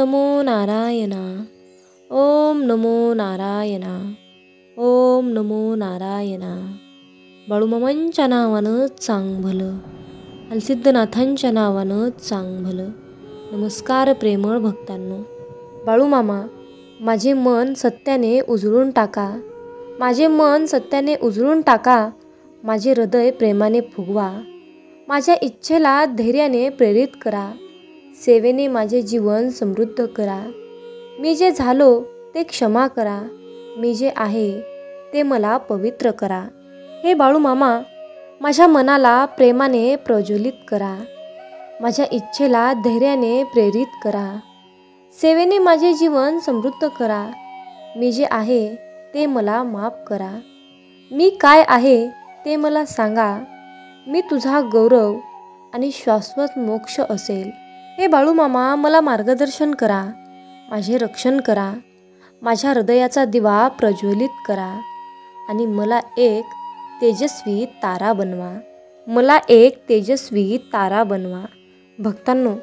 नमो नारायणा. ओम नमो नारायणा. ओम नमो नारायणा. बाळूमामांच्या नावानं चांग भलं, हलसिद्धनाथांच्या नावानं चांग भलं. नमस्कार प्रेमळ भक्तांनो. बाळूमामा, माझे मन सत्याने उजळून टाका. माझे मन सत्याने उजळून टाका. माझे हृदय प्रेमाने फुगवा. माझ्या इच्छेला धैर्याने प्रेरित करा. सेवेने माझे जीवन समृद्ध करा. मी जे झालो ते क्षमा करा. मी जे आहे ते मला पवित्र करा. हे बाळूमामा, माझ्या मनाला प्रेमाने प्रज्वलित करा. माझ्या इच्छेला धैर्याने प्रेरित करा. सेवेने माझे जीवन समृद्ध करा. मी जे आहे ते मला माफ करा. मी काय आहे ते मला सांगा. मी तुझा गौरव आणि शाश्वत मोक्ष असेल. हे बाळूमामा, मला मार्गदर्शन करा. माझे रक्षण करा. माझ्या हृदयाचा दिवा प्रज्वलित करा आणि मला एक तेजस्वी तारा बनवा. मला एक तेजस्वी तारा बनवा. भक्तांनो,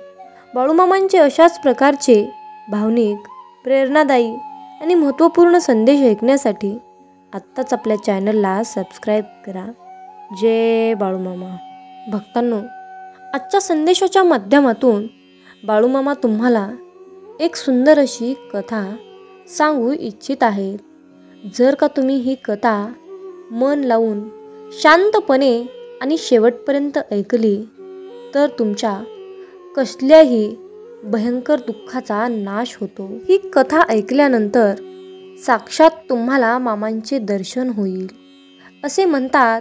बाळूमामांचे अशाच प्रकारचे भावनिक, प्रेरणादायी आणि महत्त्वपूर्ण संदेश ऐकण्यासाठी आत्ताच आपल्या चॅनलला सबस्क्राईब करा. जय बाळूमामा. भक्तांनो, आजच्या संदेशाच्या माध्यमातून बाळूमामा तुम्हाला एक सुंदर अशी कथा सांगू इच्छित आहेत. जर का तुम्ही ही कथा मन लावून शांतपणे आणि शेवटपर्यंत ऐकली तर तुमच्या कसल्याही भयंकर दुःखाचा नाश होतो. ही कथा ऐकल्यानंतर साक्षात तुम्हाला मामांचे दर्शन होईल. असे म्हणतात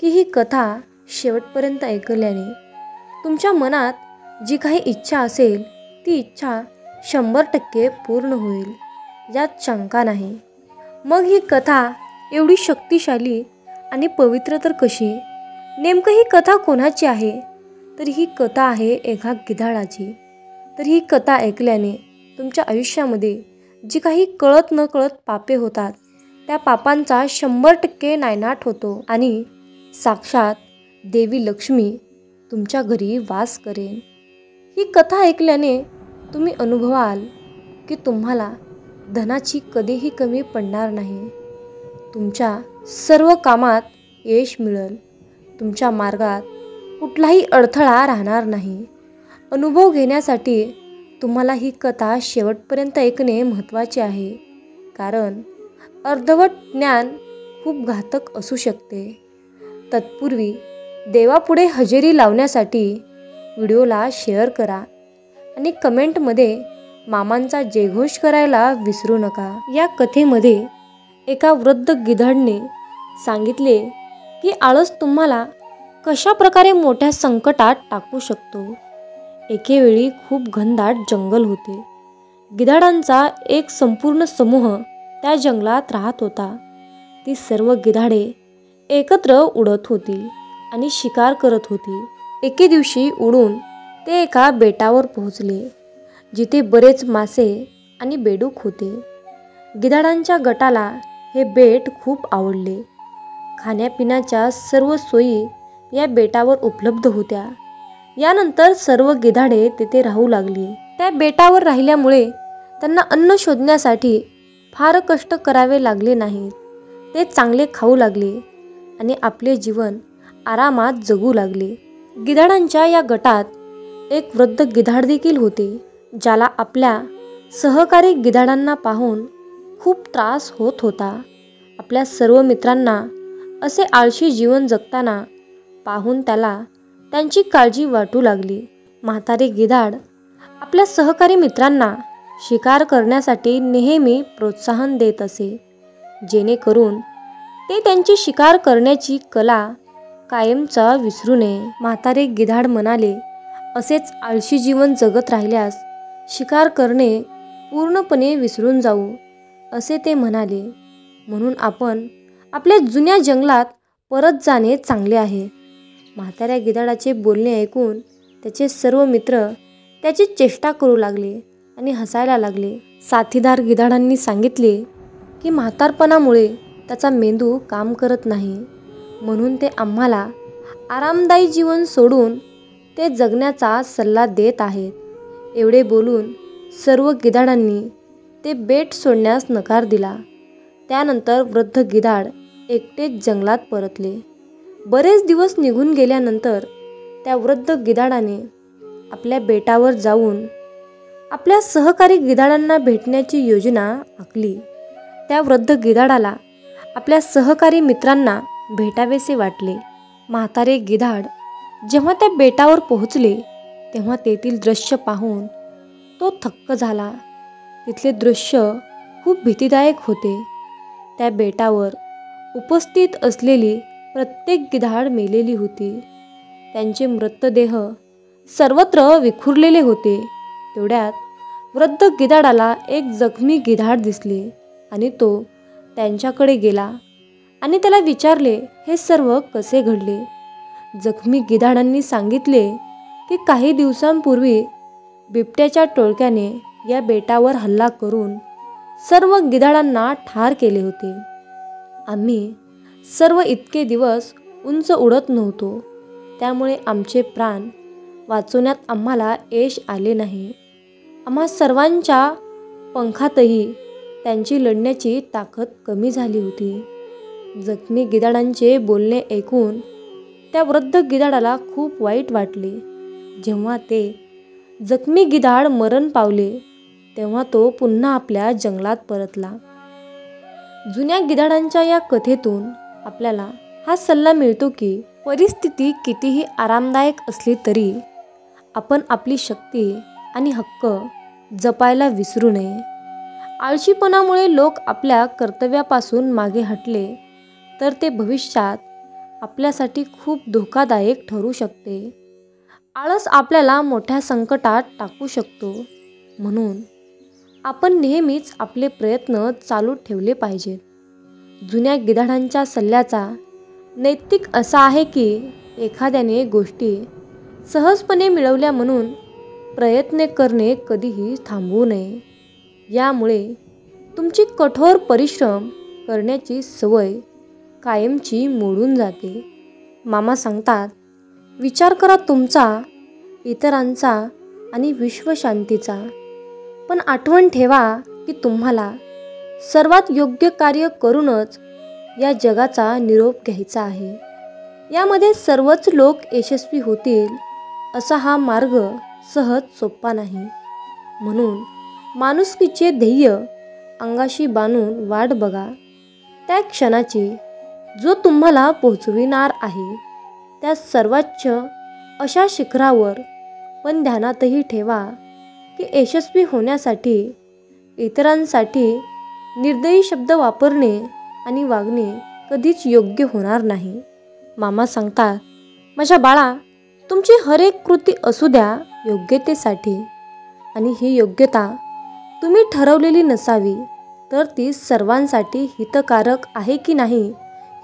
की ही कथा शेवटपर्यंत ऐकल्याने तुमच्या मनात जी काही इच्छा असेल ती इच्छा 100% पूर्ण होईल, यात शंका नाही. मग ही कथा एवढी शक्तिशाली आणि पवित्र तर कशी? नेमकं ही कथा कोणाची आहे? तर ही कथा आहे एका गिधाडाची. तर ही कथा ऐकल्याने तुमच्या आयुष्यामध्ये जी काही कळत न कळत पापे होतात त्या पापांचा 100% नायनाट होतो आणि साक्षात देवी लक्ष्मी तुमच्या घरी वास करेन. ही कथा ऐकल्याने तुम्ही अनुभवाल की तुम्हाला धनाची कधीही कमी पडणार नाही. तुमच्या सर्व कामात यश मिळेल. तुमच्या मार्गात कुठलाही अडथळा राहणार नाही. अनुभव घेण्यासाठी तुम्हाला ही कथा शेवटपर्यंत ऐकणे महत्त्वाचे आहे, कारण अर्धवट ज्ञान खूप घातक असू शकते. तत्पूर्वी देवापुढे हजेरी लावण्यासाठी व्हिडिओला शेअर करा आणि कमेंटमध्ये मामांचा जयघोष करायला विसरू नका. या कथेमध्ये एका वृद्ध गिधाडने सांगितले की आळस तुम्हाला कशा प्रकारे मोठ्या संकटात टाकू शकतो. एकेवेळी खूप घनदाट जंगल होते. गिधाडांचा एक संपूर्ण समूह त्या जंगलात राहत होता. ती सर्व गिधाडे एकत्र उडत होती आणि शिकार करत होती. एके दिवशी उडून ते एका बेटावर पोहोचले, जिथे बरेच मासे आणि बेडूक होते. गिधाडांच्या गटाला हे बेट खूप आवडले. खाण्यापिण्याच्या सर्व सोयी या बेटावर उपलब्ध होत्या. यानंतर सर्व गिधाडे तिथे राहू लागली. त्या बेटावर राहिल्यामुळे त्यांना अन्न शोधण्यासाठी फार कष्ट करावे लागले नाहीत. ते चांगले खाऊ लागले आणि आपले जीवन आरामात जगू लागले. गिधाडांच्या या गटात एक वृद्ध गिधाड देखील होते, ज्याला आपल्या सहकारी गिधाडांना पाहून खूप त्रास होत होता. आपल्या सर्व मित्रांना असे आळशी जीवन जगताना पाहून त्याला त्यांची काळजी वाटू लागली. म्हातारे गिधाड आपल्या सहकारी मित्रांना शिकार करण्यासाठी नेहमी प्रोत्साहन देत असे, जेणेकरून ते त्यांची शिकार करण्याची कला कायमचा विसरू नये. म्हातारे गिधाड म्हणाले, असेच आळशी जीवन जगत राहिल्यास शिकार करणे पूर्णपणे विसरून जाऊ, असे ते म्हणाले. म्हणून आपण आपल्या जुन्या जंगलात परत जाणे चांगले आहे. म्हाताऱ्या गिधाडाचे बोलणे ऐकून त्याचे सर्व मित्र त्याची चेष्टा करू लागले आणि हसायला लागले. साथीदार गिधाडांनी सांगितले की म्हातारपणामुळे त्याचा मेंदू काम करत नाही, म्हणून ते आम्हाला आरामदायी जीवन सोडून ते जगण्याचा सल्ला देत आहेत. एवढे बोलून सर्व गिधाडांनी ते बेट सोडण्यास नकार दिला. त्यानंतर वृद्ध गिधाड एकटेच जंगलात परतले. बरेच दिवस निघून गेल्यानंतर त्या वृद्ध गिधाडाने आपल्या बेटावर जाऊन आपल्या सहकारी गिधाडांना भेटण्याची योजना आखली. त्या वृद्ध गिधाडाला आपल्या सहकारी मित्रांना भेटावेसे वाटले. म्हातारे गिधाड जेव्हा त्या बेटावर पोहोचले तेव्हा तेथील दृश्य पाहून तो थक्क झाला. तिथले दृश्य खूप भीतीदायक होते. त्या बेटावर उपस्थित असलेली प्रत्येक गिधाड मेलेली होती. त्यांचे मृतदेह सर्वत्र विखुरलेले होते. तेवढ्यात वृद्ध गिधाडाला एक जखमी गिधाड दिसले आणि तो त्यांच्याकडे गेला आणि त्याला विचारले, हे सर्व कसे घडले? जखमी गिधाडांनी सांगितले की काही दिवसांपूर्वी बिबट्याच्या टोळक्याने या बेटावर हल्ला करून सर्व गिधाडांना ठार केले होते. आम्ही सर्व इतके दिवस उंच उडत नव्हतो, त्यामुळे आमचे प्राण वाचवण्यात आम्हाला यश आले नाही. आम्हा सर्वांच्या पंखातही त्यांची लढण्याची ताकद कमी झाली होती. जखमी गिधाडांचे बोलणे ऐकून त्या वृद्ध गिधाडाला खूप वाईट वाटले. जेव्हा ते जखमी गिधाड मरण पावले तेव्हा तो पुन्हा आपल्या जंगलात परतला. जुन्या गिधाडांच्या या कथेतून आपल्याला हा सल्ला मिळतो की परिस्थिती कितीही आरामदायक असली तरी आपण आपली शक्ती आणि हक्क जपायला विसरू नये. आळशीपणामुळे लोक आपल्या कर्तव्यापासून मागे हटले तर ते भविष्यात आपल्यासाठी खूप धोकादायक ठरू शकते. आळस आपल्याला मोठ्या संकटात टाकू शकतो. म्हणून आपण नेहमीच आपले प्रयत्न चालू ठेवले पाहिजेत. जुन्या गिधाडांच्या सल्ल्याचा नैतिक असा आहे की एखाद्याने गोष्टी सहजपणे मिळवल्या म्हणून प्रयत्न करणे कधीही थांबवू नये. यामुळे तुमची कठोर परिश्रम करण्याची सवय कायमची मोडून जाते. मामा सांगतात, विचार करा तुमचा, इतरांचा आणि विश्वशांतीचा. पण आठवण ठेवा की तुम्हाला सर्वात योग्य कार्य करूनच या जगाचा निरोप घ्यायचा आहे. यामध्ये सर्वच लोक यशस्वी होतील असा हा मार्ग सहज सोपा नाही. म्हणून माणुसकीचे ध्येय अंगाशी बांधून वाट बघा त्या क्षणाची जो तुम्हाला पोहोचविणार आहे त्या सर्वोच्च अशा शिखरावर. पण ध्यानातही ठेवा की यशस्वी होण्यासाठी इतरांसाठी निर्दयी शब्द वापरणे आणि वागणे कधीच योग्य होणार नाही. मामा सांगतात, माझ्या बाळा, तुमची हर एक कृती असू द्या योग्यतेसाठी. आणि ही योग्यता तुम्ही ठरवलेली नसावी तर ती सर्वांसाठी हितकारक आहे की नाही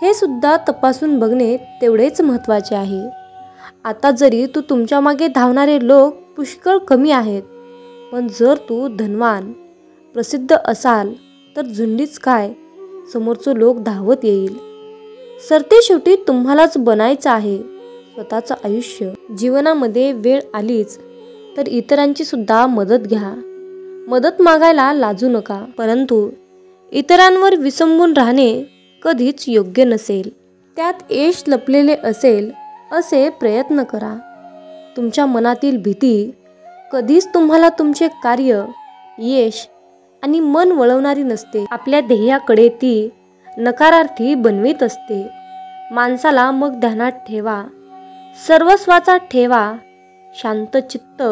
हे सुद्धा तपासून बघणे तेवढेच महत्त्वाचे आहे. आता जरी तुमच्या मागे धावणारे लोक पुष्कळ कमी आहेत, पण जर तू धनवान प्रसिद्ध असाल तर झुंडीच काय, समोरचं लोक धावत येईल. सरतेशेवटी तुम्हालाच बनायचं आहे स्वतःचं आयुष्य. जीवनामध्ये वेळ आलीच तर इतरांची सुद्धा मदत घ्या. मदत मागायला लाजू नका, परंतु इतरांवर विसंबून राहणे कधीच योग्य नसेल. त्यात यश लपलेले असेल असे प्रयत्न करा. तुमच्या मनातील भीती कधीच तुम्हाला तुमचे कार्य, यश आणि मन वळवणारी नसते. आपल्या ध्येयाकडे ती नकारार्थी बनवीत असते. माणसाला मग ध्यानात ठेवा, सर्वस्वाचा ठेवा. शांत चित्त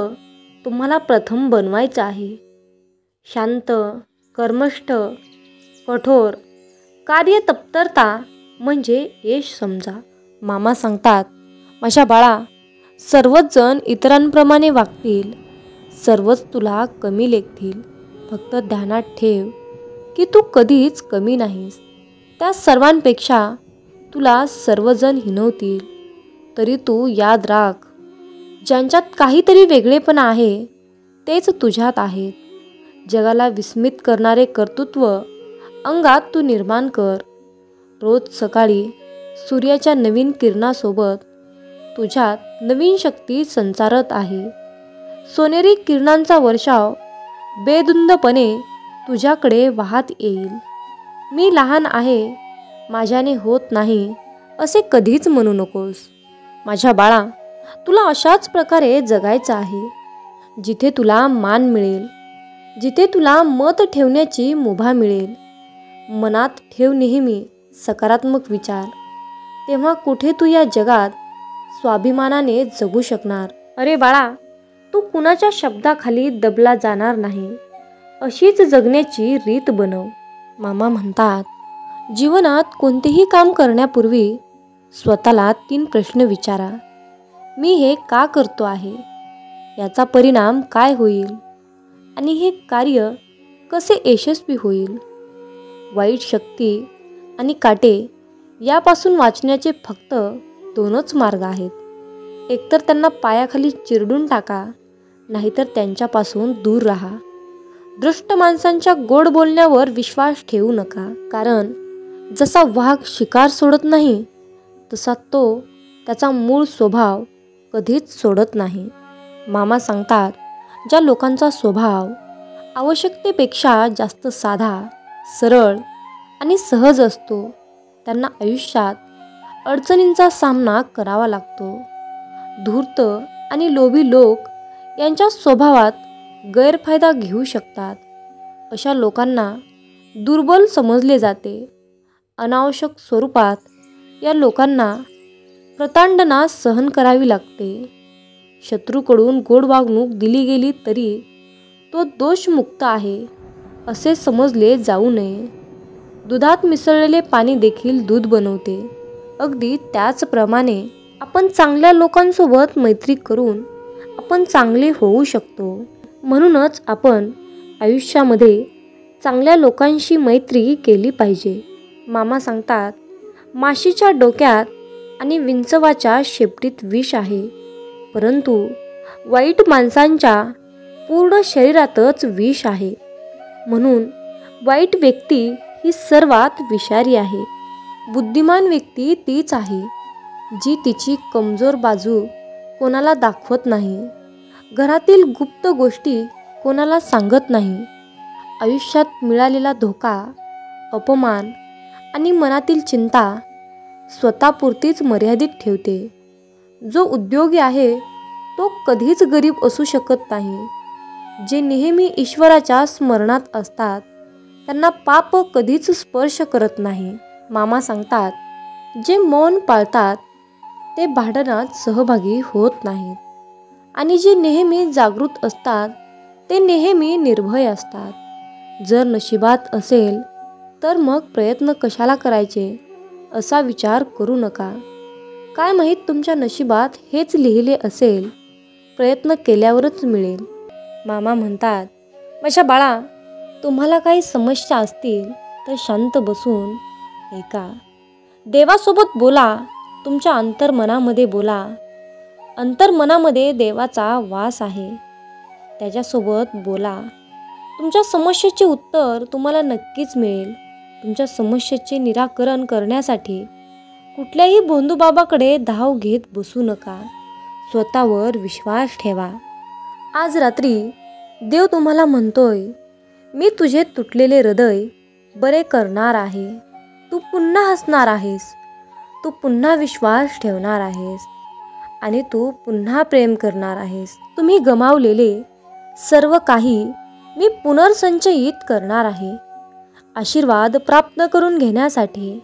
तुम्हाला प्रथम बनवायचं आहे. शांत, कर्मष्ठ, कठोर, कार्यतत्परता म्हणजे यश समजा. मामा सांगतात, माझ्या बाळा, सर्वच जण इतरांप्रमाणे वागतील, सर्वच तुला कमी लेखतील. फक्त ध्यानात ठेव की तू कधीच कमी नाहीस. त्या सर्वांपेक्षा तुला सर्वजण हिणवतील तरी तू याद राख, ज्यांच्यात काहीतरी वेगळेपणा आहे तेच तुझ्यात आहेत. जगाला विस्मित करणारे कर्तृत्व अंगात तू निर्माण कर. रोज सकाळी सूर्याच्या नवीन किरणासोबत तुझ्यात नवीन शक्ती संचारत आहे. सोनेरी किरणांचा वर्षाव बेधुंदपणे तुझ्याकडे वाहत येईल. मी लहान आहे, माझ्याने होत नाही असे कधीच म्हणू नकोस. माझ्या बाळा, तुला अशाच प्रकारे जगायचं आहे, जिथे तुला मान मिळेल, जिथे तुला मत ठेवण्याची मुभा मिळेल. मनात ठेव नेहमी सकारात्मक विचार. तेव्हा कुठे तू या जगात स्वाभिमानाने जगू शकणार. अरे बाळा, तू कुणाच्या शब्दाखाली दबला जाणार नाही, अशीच जगण्याची रीत बनव. मामा म्हणतात, जीवनात कोणतेही काम करण्यापूर्वी स्वतःला 3 प्रश्न विचारा. मी हे का करतो आहे? याचा परिणाम काय होईल? आणि हे कार्य कसे यशस्वी होईल? वाईट शक्ती आणि काटे यापासून वाचण्याचे फक्त 2च मार्ग आहेत. एकतर त्यांना पायाखाली चिरडून टाका, नाहीतर त्यांच्यापासून दूर राहा. दुष्ट माणसांच्या गोड बोलण्यावर विश्वास ठेवू नका, कारण जसा वाघ शिकार सोडत नाही, तसा तो त्याचा मूळ स्वभाव कधीच सोडत नाही. मामा सांगतात, ज्या लोकांचा स्वभाव आवश्यकतेपेक्षा जास्त साधा, सरळ आणि सहज असतो, त्यांना आयुष्यात अडचणींचा सामना करावा लागतो. धूर्त आणि लोभी लोक यांच्या स्वभावात गैरफायदा घेऊ शकतात. अशा लोकांना दुर्बल समजले जाते. अनावश्यक स्वरूपात या लोकांना प्रताडना सहन करावी लागते. शत्रूकडून गोड वागणूक दिली गेली तरी तो दोषमुक्त आहे असे समजले जाऊ नये. दुधात मिसळलेले पाणी देखील दूध बनवते. अगदी त्याचप्रमाणे आपण चांगल्या लोकांसोबत मैत्री करून आपण चांगले होऊ शकतो. म्हणूनच आपण आयुष्यामध्ये चांगल्या लोकांशी मैत्री केली पाहिजे. मामा सांगतात, माशीच्या डोक्यात आणि विंचवाच्या शेपटीत विष आहे, परंतु वाईट माणसांच्या पूर्ण शरीरातच विष आहे. म्हणून वाईट व्यक्ती ही सर्वात विषारी आहे. बुद्धिमान व्यक्ती तीच आहे, जी तिची कमजोर बाजू कोणाला दाखवत नाही, घरातील गुप्त गोष्टी कोणाला सांगत नाही, आयुष्यात मिळालेला धोका, अपमान आणि मनातील चिंता स्वतःपुरतीच मर्यादित ठेवते. जो उद्योगी आहे तो कधीच गरीब असू शकत नाही. जे नेहमी ईश्वराच्या स्मरणात असतात त्यांना पाप कधीच स्पर्श करत नाही. मामा सांगतात, जे मौन पाळतात ते भांडणात सहभागी होत नाहीत, आणि जे नेहमी जागृत असतात ते नेहमी निर्भय असतात. जर नशिबात असेल तर मग प्रयत्न कशाला करायचे असा विचार करू नका. काय माहीत तुमच्या नशिबात हेच लिहिले असेल, प्रयत्न केल्यावरच मिळेल. मामा म्हणतात, माझ्या बाळा, तुम्हाला काही समस्या असतील तर शांत बसून ऐका. देवासोबत बोला. तुमच्या अंतर्मनामध्ये बोला. अंतर्मनामध्ये देवाचा वास आहे, त्याच्यासोबत बोला. तुमच्या समस्येचे उत्तर तुम्हाला नक्कीच मिळेल. तुमच्या समस्येचे निराकरण करण्यासाठी कुठल्याही भोंदूबाबाकडे धाव घेत बसू नका. स्वतःवर विश्वास ठेवा. आज रात्री देव तुम्हाला म्हणतोय, मी तुझे तुटलेले हृदय बरे करणार आहे. तू पुन्हा हसणार आहेस, तू पुन्हा विश्वास ठेवणार आहेस, आणि तू पुन्हा प्रेम करणार आहेस. तुम्ही गमावलेले सर्व काही मी पुनर्संचयित करणार आहे. आशीर्वाद प्राप्त करून घेण्यासाठी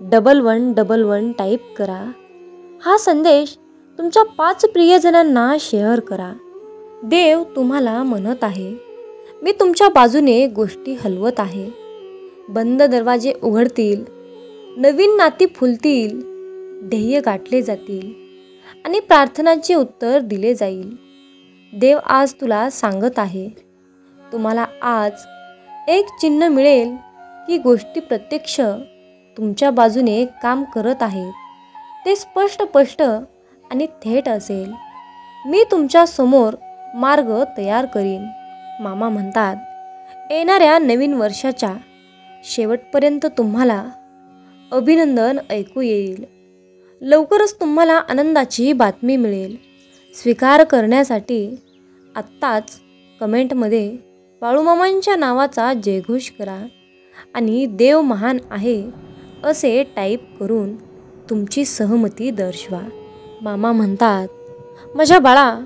1111 टाईप करा. हा संदेश तुमच्या 5 प्रियजनांना शेअर करा. देव तुम्हाला म्हणत आहे, मी तुमच्या बाजूने गोष्टी हलवत आहे. बंद दरवाजे उघडतील, नवीन नाती फुलतील, ध्येय गाठले जातील आणि प्रार्थनांचे उत्तर दिले जाईल. देव आज तुला सांगत आहे, तुम्हाला आज एक चिन्ह मिळेल की गोष्टी प्रत्यक्ष तुमच्या बाजूने काम करत आहेत. ते स्पष्ट आणि थेट असेल. मी तुमच्या समोर मार्ग तयार करीन. मामा म्हणतात, येणाऱ्या नवीन वर्षाच्या शेवटपर्यंत तुम्हाला अभिनंदन ऐकू येईल. लवकरच तुम्हाला आनंदाची बातमी मिळेल. स्वीकार करण्यासाठी आत्ताच कमेंटमध्ये बाळूमामांच्या नावाचा जयघोष करा आणि देव महान आहे असे टाईप करून तुमची सहमती दर्शवा. मामा म्हणतात, माझ्या बाळा,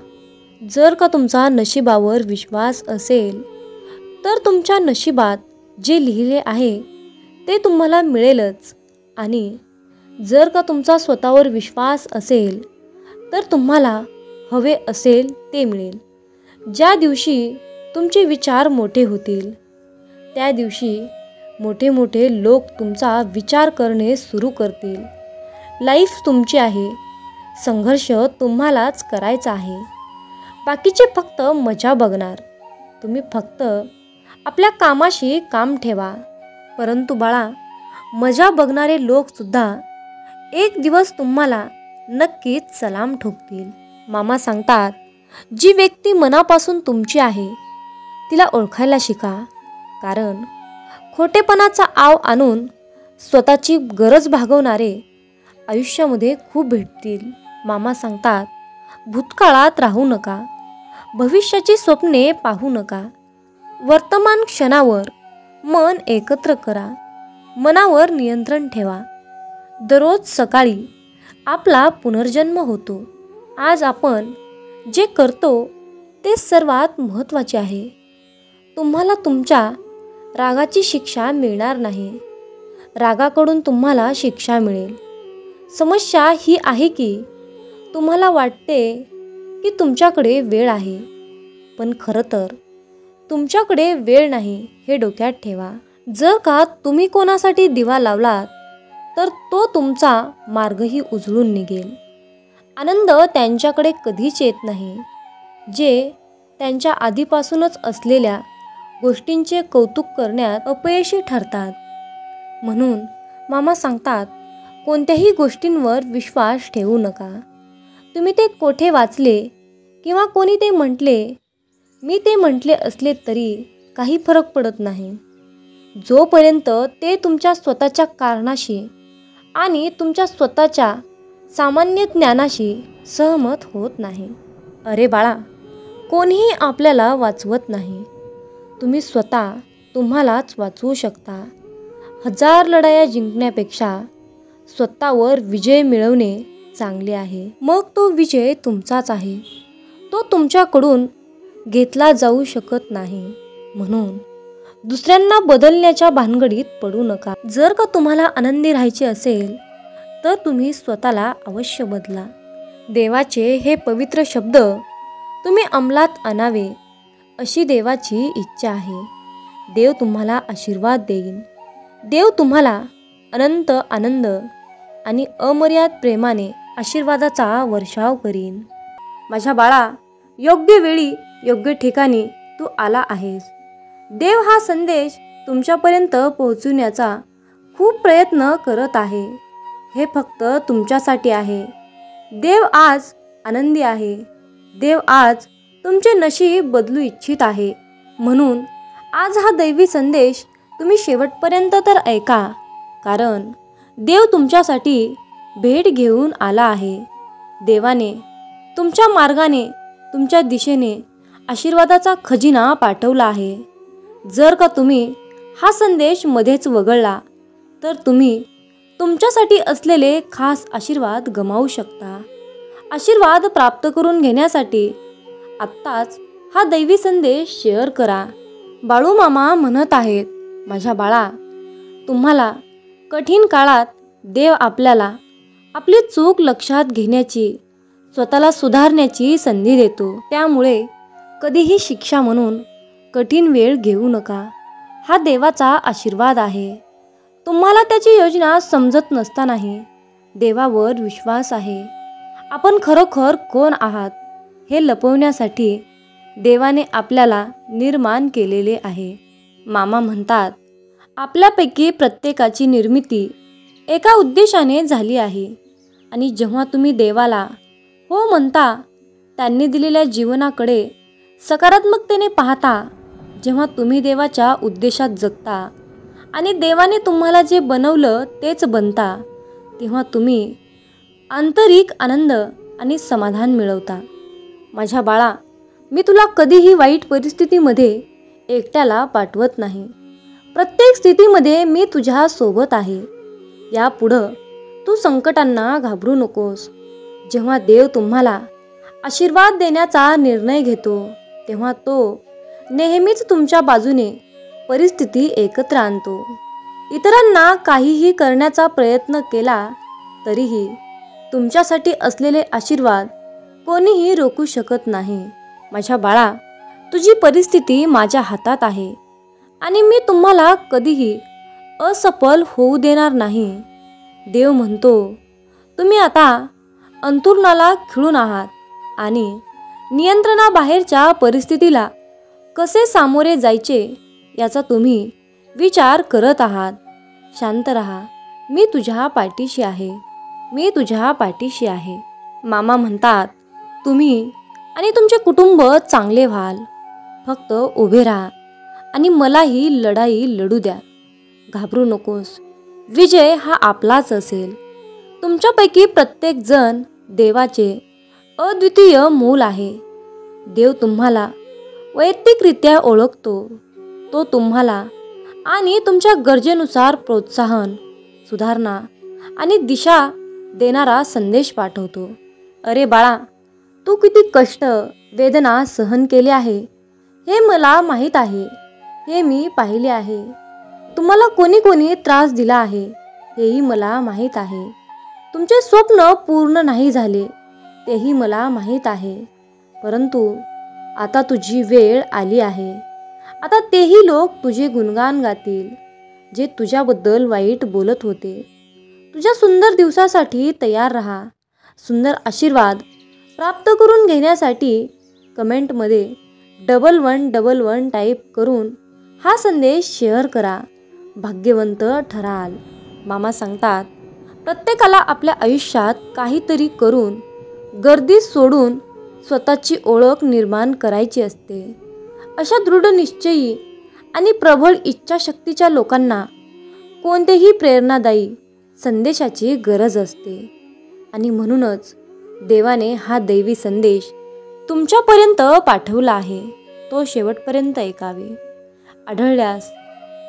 जर का तुमचा नशिबावर विश्वास असेल तर तुमच्या नशिबात जे लिहिले आहे ते तुम्हाला मिळेलच. आणि जर का तुमचा स्वतःवर विश्वास असेल तर तुम्हाला हवे असेल ते मिळेल. ज्या दिवशी तुमचे विचार मोठे होतील त्या दिवशी मोठे मोठे लोक तुमचा विचार करणे सुरू करतील. लाईफ तुमची आहे, संघर्ष तुम्हालाच करायचा आहे. बाकीचे फक्त मजा बघणार. तुम्ही फक्त आपल्या कामाशी काम ठेवा. परंतु बाळा, मजा बघणारे लोकसुद्धा एक दिवस तुम्हाला नक्कीच सलाम ठोकतील. मामा सांगतात, जी व्यक्ती मनापासून तुमची आहे तिला ओळखायला शिका. कारण खोटेपणाचा आव आणून स्वतःची गरज भागवणारे आयुष्यामध्ये खूप भेटतील. मामा सांगतात, भूतकाळात राहू नका, भविष्याची स्वप्ने पाहू नका. वर्तमान क्षणावर मन एकत्र करा, मनावर नियंत्रण ठेवा. दररोज सकाळी आपला पुनर्जन्म होतो. आज आपण जे करतो ते सर्वात महत्त्वाचे आहे. तुम्हाला तुमच्या रागाची शिक्षा मिळणार नाही, रागाकडून तुम्हाला शिक्षा मिळेल. समस्या ही आहे की तुम्हाला वाटते की तुमच्याकडे वेळ आहे, पण खरं तर तुमच्याकडे वेळ नाही हे डोक्यात ठेवा. जर का तुम्ही कोणासाठी दिवा लावलात तर तो तुमचा मार्गही उजळून निघेल. आनंद त्यांच्याकडे कधीच येत नाही जे त्यांच्या आधीपासूनच असलेल्या गोष्टींचे कौतुक करण्यात अपयशी ठरतात. म्हणून मामा सांगतात, कोणत्याही गोष्टींवर विश्वास ठेवू नका. तुम्ही ते कोठे वाचले किंवा कोणी ते म्हटले, मी ते म्हटले असले तरी काही फरक पडत नाही, जोपर्यंत ते तुमच्या स्वतःच्या कारणाशी आणि तुमच्या स्वतःच्या सामान्य ज्ञानाशी सहमत होत नाही. अरे बाळा, कोणीही आपल्याला वाचवत नाही. तुम्ही स्वतः तुम्हालाच वाचवू शकता. 1000 लढाया जिंकण्यापेक्षा स्वतःवर विजय मिळवणे चांगले आहे. मग तो विजय तुमचाच आहे, तो तुमच्याकडून घेतला जाऊ शकत नाही. म्हणून दुसऱ्यांना बदलण्याच्या भानगडीत पडू नका. जर का तुम्हाला आनंदी राहायचे असेल तर तुम्ही स्वतःला अवश्य बदला. देवाचे हे पवित्र शब्द तुम्ही अंमलात आणावे अशी देवाची इच्छा आहे. देव तुम्हाला आशीर्वाद देईन. देव तुम्हाला अनंत आनंद आणि अमर्याद प्रेमाने आशीर्वादाचा वर्षाव करीन. माझ्या बाळा, योग्य वेळी योग्य ठिकाणी तू आला आहेस. देव हा संदेश तुमच्यापर्यंत पोहोचवण्याचा खूप प्रयत्न करत आहे. हे फक्त तुमच्यासाठी आहे. देव आज आनंदी आहे. देव आज तुमचे नशीब बदलू इच्छित आहे. म्हणून आज हा दैवी संदेश तुम्ही शेवटपर्यंत तर ऐका, कारण देव तुमच्यासाठी भेट घेऊन आला आहे. देवाने तुमच्या मार्गाने, तुमच्या दिशेने आशीर्वादाचा खजिना पाठवला आहे. जर का तुम्ही हा संदेश मध्येच वगळला तर तुम्ही तुमच्यासाठी असलेले खास आशीर्वाद गमावू शकता. आशीर्वाद प्राप्त करून घेण्यासाठी आत्ताच हा दैवी संदेश शेअर करा. बाळूमामा म्हणत आहेत, माझ्या बाळा, तुम्हाला कठीण काळात देव आपल्याला आपली चूक लक्षात घेण्याची, स्वतःला सुधारण्याची संधी देतो. त्यामुळे कधीही शिक्षा म्हणून कठीण वेळ घेऊ नका. हा देवाचा आशीर्वाद आहे. तुम्हाला त्याची योजना समजत नसतानाही देवावर विश्वास आहे. आपण खरोखर कोण आहात हे लपवण्यासाठी देवाने आपल्याला निर्माण केलेले आहे. मामा म्हणतात, आपल्यापैकी प्रत्येकाची निर्मिती एका उद्देशाने झाली आहे आणि जेव्हा तुम्ही देवाला हो म्हणता, त्यांनी दिलेल्या जीवनाकडे सकारात्मकतेने पाहता, जेव्हा तुम्ही देवाच्या उद्देशात जगता आणि देवाने तुम्हाला जे बनवलं तेच बनता, तेव्हा तुम्ही आंतरिक आनंद आणि समाधान मिळवता. माझ्या बाळा, मी तुला कधीही वाईट परिस्थितीमध्ये एकट्याला पाठवत नाही. प्रत्येक स्थितीमध्ये मी तुझ्या सोबत आहे. यापुढं तू संकटांना घाबरू नकोस. जेव्हा देव तुम्हाला आशीर्वाद देण्याचा निर्णय घेतो तेव्हा तो नेहमीच तुमच्या बाजूने परिस्थिती एकत्र आणतो. इतरांना काहीही करण्याचा प्रयत्न केला तरीही तुमच्यासाठी असलेले आशीर्वाद कोणीही रोखू शकत नाही. माझ्या बाळा, तुझी परिस्थिती माझ्या हातात आहे आणि मी तुम्हाला कधीही असफल होऊ देणार नाही. देव म्हणतो, तुम्ही आता अंतुरणाला खिळून आहात आणि नियंत्रणाबाहेरच्या परिस्थितीला कसे सामोरे जायचे याचा तुम्ही विचार करत आहात. शांत रहा. मी तुझ्या पाठीशी आहे. मी तुझ्या पाठीशी आहे. मामा म्हणतात, तुम्ही आणि तुमचे कुटुंब चांगले व्हाल. फक्त उभे राहा आणि मला ही लढाई लढू द्या. घाबरू नकोस. विजय हा आपलाच असेल. तुमच्यापैकी प्रत्येक जण देवाचे अद्वितीय मूल आहे. देव तुम्हाला वैयक्तिकरित्या ओळखतो. तो तुम्हाला आणि तुमच्या गरजेनुसार प्रोत्साहन, सुधारणा आणि दिशा देणारा संदेश पाठवतो. अरे बाळा, तू किती कष्ट, वेदना सहन केले आहे हे मला माहीत आहे. हे मी पाहिले आहे. तुम्हाला कोणी कोणी त्रास दिला आहे हेही मला माहीत आहे. तुमचे स्वप्न पूर्ण नाही झाले तेही मला माहीत आहे. परंतु आता तुझी वेळ आली आहे. आता तेही लोक तुझे गुणगान गातील जे तुझ्याबद्दल वाईट बोलत होते. तुझ्या सुंदर दिवसासाठी तयार राहा. सुंदर आशीर्वाद प्राप्त करून घेण्यासाठी कमेंटमध्ये 1111 टाईप करून हा संदेश शेअर करा. भाग्यवंत ठराल. मामा सांगतात, प्रत्येकाला आपल्या आयुष्यात काहीतरी करून गर्दी सोडून स्वतःची ओळख निर्माण करायची असते. अशा दृढ निश्चयी आणि प्रबळ इच्छाशक्तीच्या लोकांना कोणतेही प्रेरणादायी संदेशाची गरज असते. आणि म्हणूनच देवाने हा दैवी संदेश तुमच्यापर्यंत पाठवला आहे. तो शेवटपर्यंत ऐकावे. आढळल्यास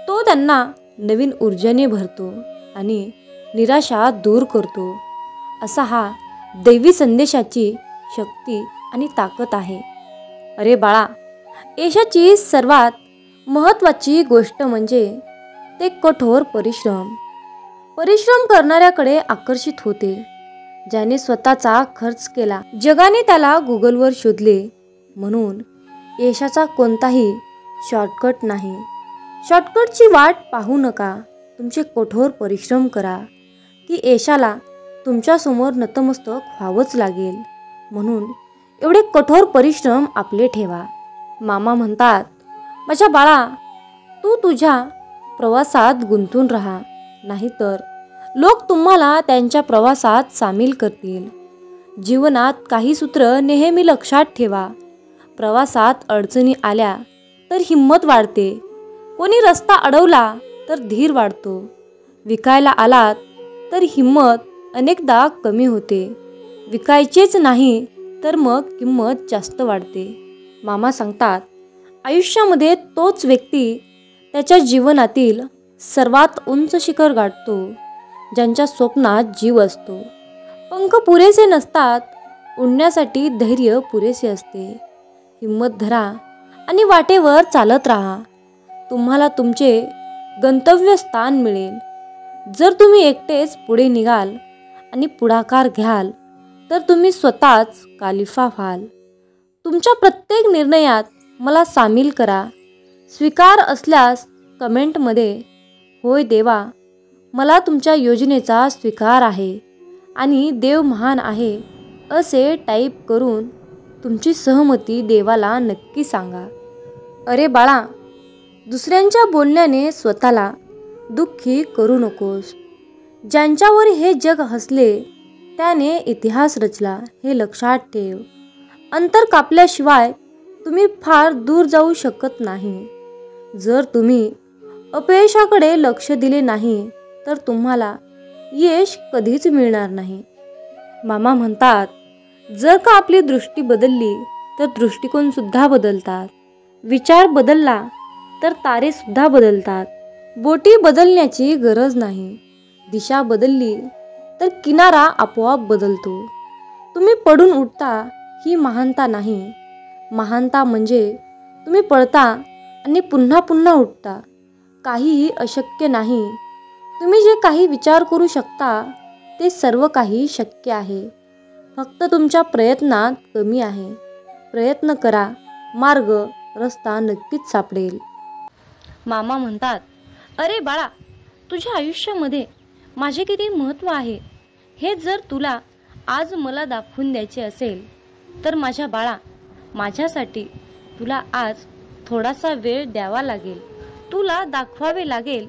तो त्यांना नवीन ऊर्जेने भरतो आणि निराशा दूर करतो. असा हा दैवी संदेशाची शक्ती आणि ताकद आहे. अरे बाळा, यशाची सर्वात महत्त्वाची गोष्ट म्हणजे ते कठोर परिश्रम करणाऱ्याकडे आकर्षित होते. ज्याने स्वतःचा खर्च केला. जगाने त्याला गुगलवर शोधले. म्हणून यशाचा कोणताही शॉर्टकट नाही. शॉर्टकटची वाट पाहू नका. तुमचे कठोर परिश्रम करा की यशाला तुमच्यासमोर नतमस्तक व्हावंच लागेल. म्हणून एवढे कठोर परिश्रम आपले ठेवा. मामा म्हणतात, माझ्या बाळा, तू तुझ्या प्रवासात गुंतून राहा. नाहीतर लोक तुम्हाला त्यांच्या प्रवासात सामील करतील. जीवनात काही सूत्र नेहमी लक्षात ठेवा. प्रवासात अडचणी आल्या तर हिंमत वाढते. कोणी रस्ता अडवला तर धीर वाढतो. विकायला आलात तर हिंमत अनेकदा कमी होते. विकायचेच नाही तर मग किंमत जास्त वाढते. मामा सांगतात, आयुष्यामध्ये तोच व्यक्ती त्याच्या जीवनातील सर्वात उंच शिखर गाठतो ज्यांच्या स्वप्नात जीव असतो. पंख पुरेसे नसतात, उडण्यासाठी धैर्य पुरेसे असते. हिंमत धरा आणि वाटेवर चालत राहा. तुम्हाला तुमचे गंतव्यस्थान मिळेल. जर तुम्ही एकटेच पुढे निघाल आणि पुढाकार घ्याल तर तुम्ही स्वतःच कालिफा व्हाल. तुमच्या प्रत्येक निर्णयात मला सामील करा. स्वीकार असल्यास कमेंटमध्ये होय देवा, मला तुमच्या योजनेचा स्वीकार आहे आणि देव महान आहे असे टाईप करून तुमची सहमती देवाला नक्की सांगा. अरे बाळा, दुसऱ्यांच्या बोलण्याने स्वतःला दुःखी करू नकोस. ज्यांच्यावर हे जग हसले त्याने इतिहास रचला हे लक्षात ठेव. अंतर कापल्याशिवाय तुम्ही फार दूर जाऊ शकत नाही. जर तुम्ही अपयशाकडे लक्ष दिले नाही तर तुम्हाला यश कधीच मिळणार नाही. मामा म्हणतात, जर का आपली दृष्टी बदलली तर दृष्टिकोन सुद्धा बदलतात. विचार बदलला तर तारे सुद्धा बदलतात. बोटी बदलण्याची गरज नाही. दिशा बदलली तर किनारा आपोआप बदलतो. तुम्ही पडून उठता ही महानता नाही. महानता म्हणजे तुम्ही पडता आणि पुन्हा पुन्हा उठता. काहीही अशक्य नाही. तुम्ही जे काही विचार करू शकता ते सर्व काही शक्य आहे. फक्त तुमच्या प्रयत्नात कमी आहे. प्रयत्न करा, मार्ग रस्ता नक्कीच सापडेल. मामा म्हणतात, अरे बाळा, तुझ्या आयुष्यामध्ये माझे किती महत्त्व आहे हे जर तुला आज मला दाखवून द्यायचे असेल तर माझ्या बाळा, माझ्यासाठी तुला आज थोडासा वेळ द्यावा लागेल. तुला दाखवावे लागेल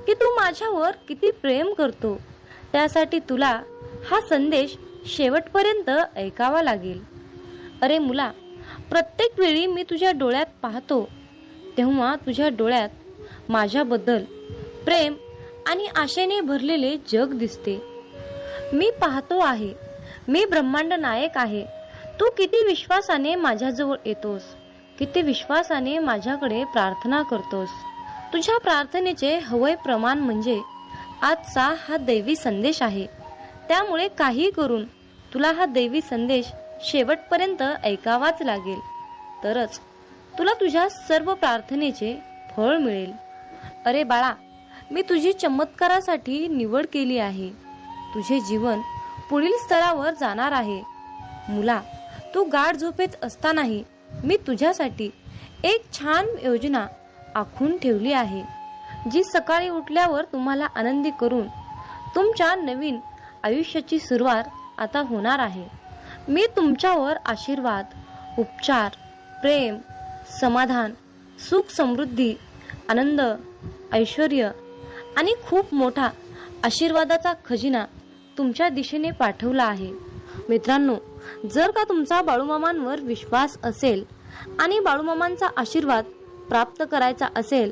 की तू माझ्यावर किती प्रेम करतो. त्यासाठी तुला हा संदेश शेवटपर्यंत ऐकावा लागेल. अरे मुला, प्रत्येक वेळी मी तुझ्या डोळ्यात पाहतो तेव्हा तुझ्या डोळ्यात माझ्याबद्दल प्रेम आणि आशेने भरलेले जग दिसते. मी पाहतो आहे, मी ब्रह्मांड नायक आहे. तू किती विश्वासाने माझ्याजवळ येतोस, किती विश्वासाने माझ्याकडे प्रार्थना करतोस. तुझ्या प्रार्थनेचे हवय प्रमाण म्हणजे आजचा हा दैवी संदेश आहे. त्यामुळे काही करून तुला हा दैवी संदेश शेवटपर्यंत ऐकावाच लागेल. तरच तुला तुझ्या सर्व प्रार्थनेचे फळ मिळेल. अरे बाळा, मी तुझी चमत्कारासाठी निवड केली आहे. तुझे जीवन पुढील स्तरावर जाणार आहे. मुला, तू गाढ झोपेत असतानाही मी तुझ्यासाठी एक छान योजना आखून ठेवली आहे, जी सकाळी उठल्यावर तुम्हाला आनंदी करून तुमच्या नवीन आयुष्याची सुरुवात आता होणार आहे. मी तुमच्यावर आशीर्वाद, उपचार, प्रेम, समाधान, सुख, समृद्धी, आनंद, ऐश्वर्य आणि खूप मोठा आशीर्वादाचा खजिना तुमच्या दिशेने पाठवला आहे. मित्रांनो, जर का तुमचा बाळूमामांवर विश्वास असेल आणि बाळूमामांचा आशीर्वाद प्राप्त करायचा असेल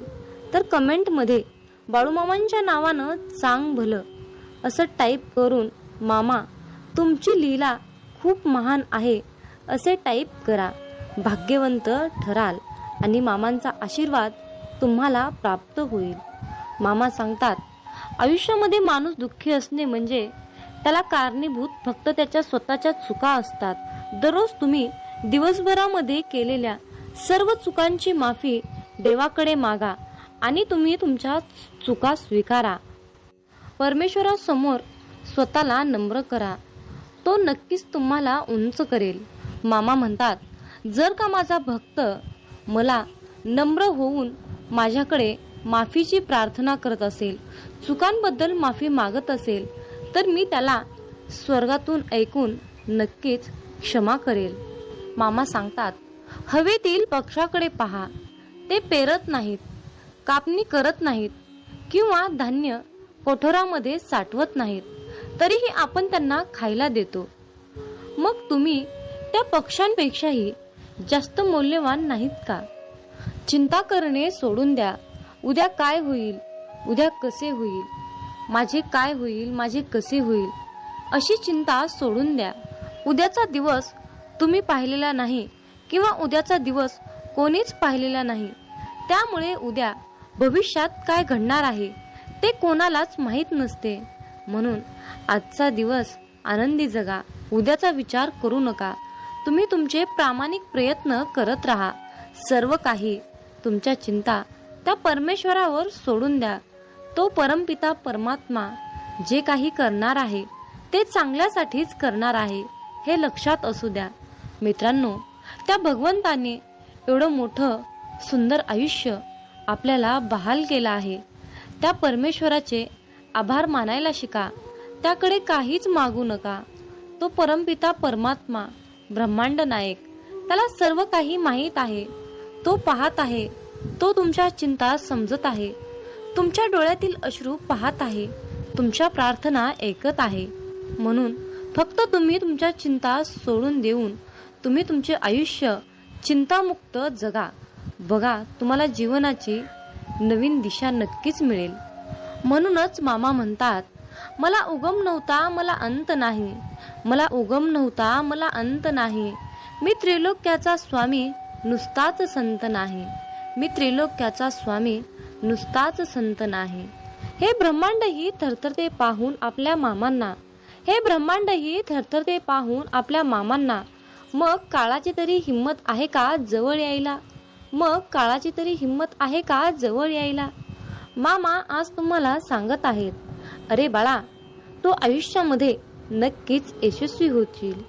तर कमेंटमध्ये बाळूमामांच्या नावानं चांग भलं असं टाईप करून मामा तुमची लीला खूप महान आहे असे टाईप करा. भाग्यवंत ठराल आणि मामांचा आशीर्वाद तुम्हाला प्राप्त होईल. मामा सांगतात, आयुष्यामध्ये माणूस दुःखी असणे म्हणजे त्याला कारणीभूत फक्त त्याच्या स्वतःच्या चुका असतात. दररोज तुम्ही दिवसभरामध्ये केलेल्या सर्व चुकांची माफी देवाकडे मागा आणि तुम्ही तुमच्या चुका स्वीकारा. परमेश्वरासमोर स्वतःला नम्र करा. तो नक्कीच तुम्हाला उंच करेल. मामा म्हणतात, जर का माझा भक्त मला नम्र होऊन माझ्याकडे माफीची प्रार्थना करत असेल, चुकांबद्दल माफी मागत असेल, तर मी त्याला स्वर्गातून ऐकून नक्कीच क्षमा करेल. मामा सांगतात, हवेतील पक्षाकडे पहा. ते पेरत नाहीत, कापणी करत नाहीत किंवा धान्य कोठोरामध्ये साठवत नाहीत, तरीही आपण त्यांना खायला देतो. मग तुम्ही त्या पक्ष्यांपेक्षाही जास्त मौल्यवान नाहीत का? चिंता करणे सोडून द्या. उद्या काय होईल, उद्या कसे होईल, माझे काय होईल, माझे कसे होईल, अशी चिंता सोडून द्या. उद्याचा दिवस तुम्ही पाहिलेला नाही किंवा उद्याचा दिवस कोणीच पाहिलेला नाही. त्यामुळे उद्या भविष्यात काय घडणार आहे ते कोणालाच माहीत नसते. म्हणून आजचा दिवस आनंदी जगा. उद्याचा विचार करू नका. तुम्ही तुमचे प्रामाणिक प्रयत्न करत राहा. सर्व काही तुमच्या चिंता त्या परमेश्वरावर सोडून द्या. तो परमपिता परमात्मा जे काही करणार आहे ते चांगल्यासाठीच करणार आहे हे लक्षात असू द्या. मित्रांनो, त्या भगवंताने एवढं मोठं सुंदर आयुष्य आपल्याला बहाल केलं आहे. त्या परमेश्वराचे आभार मानायला शिका. त्याकडे काहीच मागू नका. तो परमपिता परमात्मा, ब्रह्मांड नायक, त्याला सर्व काही माहीत आहे. तो पाहत आहे. तो तुमच्या चिंता समजत आहे. तुमच्या डोळ्यातील अश्रू पाहत आहे. तुमच्या प्रार्थना ऐकत आहे. म्हणून फक्त तुम्ही तुमच्या चिंता सोडून देऊन तुम्ही तुमचे आयुष्य चिंतामुक्त जगा. बघा, तुम्हाला जीवनाची नवीन दिशा नक्कीच मिळेल. म्हणूनच मामा म्हणतात, मला उगम नव्हता, मला अंत नाही. मला उगम नव्हता, मला अंत नाही. मी त्रिलोक्याचा स्वामी, नुसताच संत नाही. मी त्रिलोक्याचा स्वामी नुसताच संत नाही. हे ब्रह्मांडही थरथरते पाहून आपल्या मामांना, हे ब्रह्मांडही थरथरते पाहून आपल्या मामांना. मग काळाची तरी हिम्मत आहे का जवळ यायला, मग काळाची तरी हिम्मत आहे का जवळ यायला. मामा आज तुम्हाला सांगत आहेत, अरे बाळा, तू आयुष्यामध्ये नक्कीच यशस्वी होशील.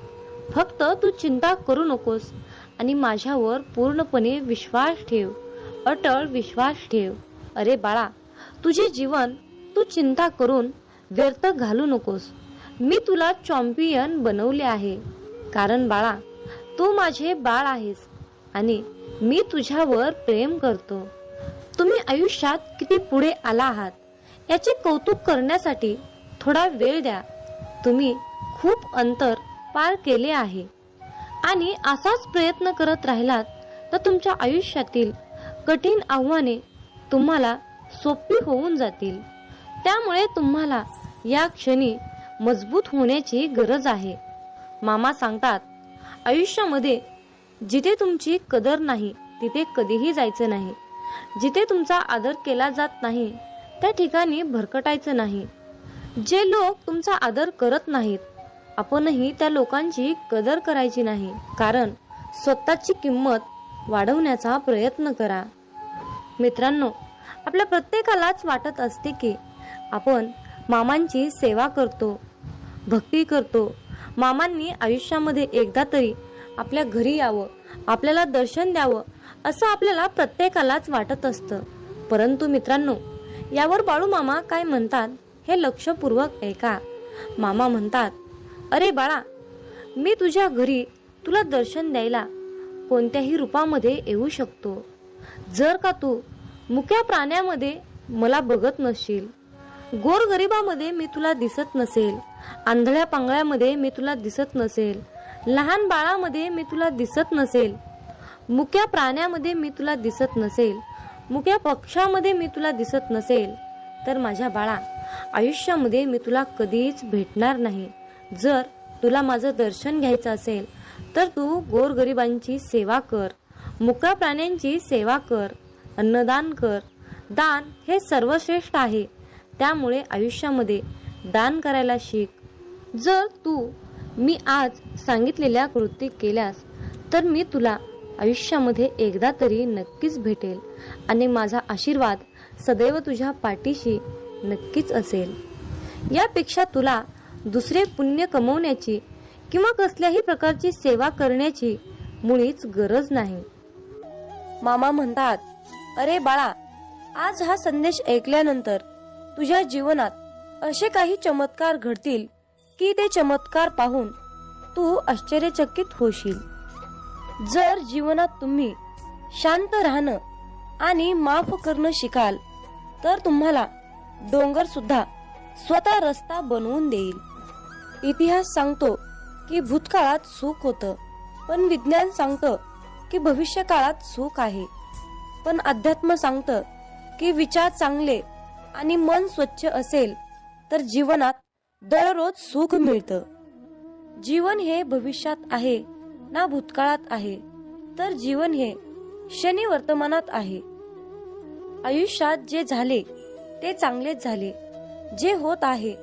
फक्त तू चिंता करू नकोस आणि माझ्यावर पूर्णपणे विश्वास ठेव, अटळ विश्वास ठेव. अरे बाळा, तुझे जीवन तू चिंता करून व्यर्थ घालू नकोस. मी तुला चॅम्पियन बनवले आहे. कारण बाळा, तू माझे बाळ आहेस आणि मी तुझ्यावर प्रेम करतो. तुम्ही आयुष्यात किती पुढे आला आहात याचे कौतुक करण्यासाठी थोडा वेळ द्या. तुम्ही खूप अंतर पार केले आहे आणि असाच प्रयत्न करत राहिलात तर तुमच्या आयुष्यातील कठीण आव्हाने तुम्हाला सोपी होऊन जातील. त्यामुळे तुम्हाला या क्षणी मजबूत होण्याची गरज आहे. मामा सांगतात, आयुष्यामध्ये जिथे तुमची कदर नाही तिथे कधीही जायचं नाही. जिथे तुमचा आदर केला जात नाही त्या ठिकाणी भरकटायचं नाही. जे लोक तुमचा आदर करत नाहीत, आपणही त्या लोकांची कदर करायची नाही. कारण स्वतःची किंमत वाढवण्याचा प्रयत्न करा. मित्रांनो, आपल्या प्रत्येकालाच वाटत असते की आपण मामांची सेवा करतो, भक्ती करतो. मामांनी आयुष्यामध्ये एकदा तरी आपल्या घरी यावं, आपल्याला दर्शन द्यावं असं आपल्याला प्रत्येकालाच वाटत असतं. परंतु मित्रांनो, यावर बाळू मामा काय म्हणतात हे लक्षपूर्वक ऐका. मामा म्हणतात, अरे बाळा, मी तुझ्या घरी तुला दर्शन द्यायला कोणत्याही रूपामध्ये येऊ शकतो. जर का तू मुक्या प्राण्यामध्ये मला बघत नसशील, गोरगरिबामध्ये मी तुला दिसत नसेल, आंधळ्या पांगळ्यामध्ये मी तुला दिसत नसेल, लहान बाळामध्ये मी तुला दिसत नसेल, मुक्या प्राण्यामध्ये मी तुला दिसत नसेल, मुक्या पक्षामध्ये मी तुला दिसत नसेल, तर माझ्या बाळा, आयुष्यामध्ये मी तुला कधीच भेटणार नाही. जर तुला माझं दर्शन घ्यायचं असेल तर तू गोरगरिबांची सेवा कर, मुक्या प्राण्यांची सेवा कर, अन्नदान कर. दान हे सर्वश्रेष्ठ आहे. त्यामुळे आयुष्यामध्ये दान करायला शिक. जर तू मी आज सांगितलेल्या कृती केल्यास तर मी तुला आयुष्यामध्ये एकदा तरी नक्कीच भेटेल आणि माझा आशीर्वाद सदैव तुझ्या पाठीशी नक्कीच असेल. यापेक्षा तुला दुसरे पुण्य कमवण्याची किंवा कसल्याही प्रकारची सेवा करण्याची मुळीच गरज नाही. मामा म्हणतात, अरे बाळा, आज हा संदेश ऐकल्यानंतर तुझ्या जीवनात असे काही चमत्कार घडतील की ते चमत्कार पाहून तू आश्चर्यचकित होशील. जर जीवनात तुम्ही शांत राहणं आणि माफ करणं शिकाल तर तुम्हाला डोंगर सुद्धा स्वतः रस्ता बनवून देईल. इतिहास सांगतो की भूतकाळात सुख होतं, पण विज्ञान सांगतं की भविष्य काळात सुख आहे. पण अध्यात्म सांगतं की विचार चांगले आणि मन स्वच्छ असेल तर जीवनात दररोज सुख मिळतं. जीवन हे भविष्यात आहे ना भूतकाळात आहे, तर जीवन हे क्षणी वर्तमानात आहे. आयुष्यात जे झाले ते चांगलेच झाले, जे होत आहे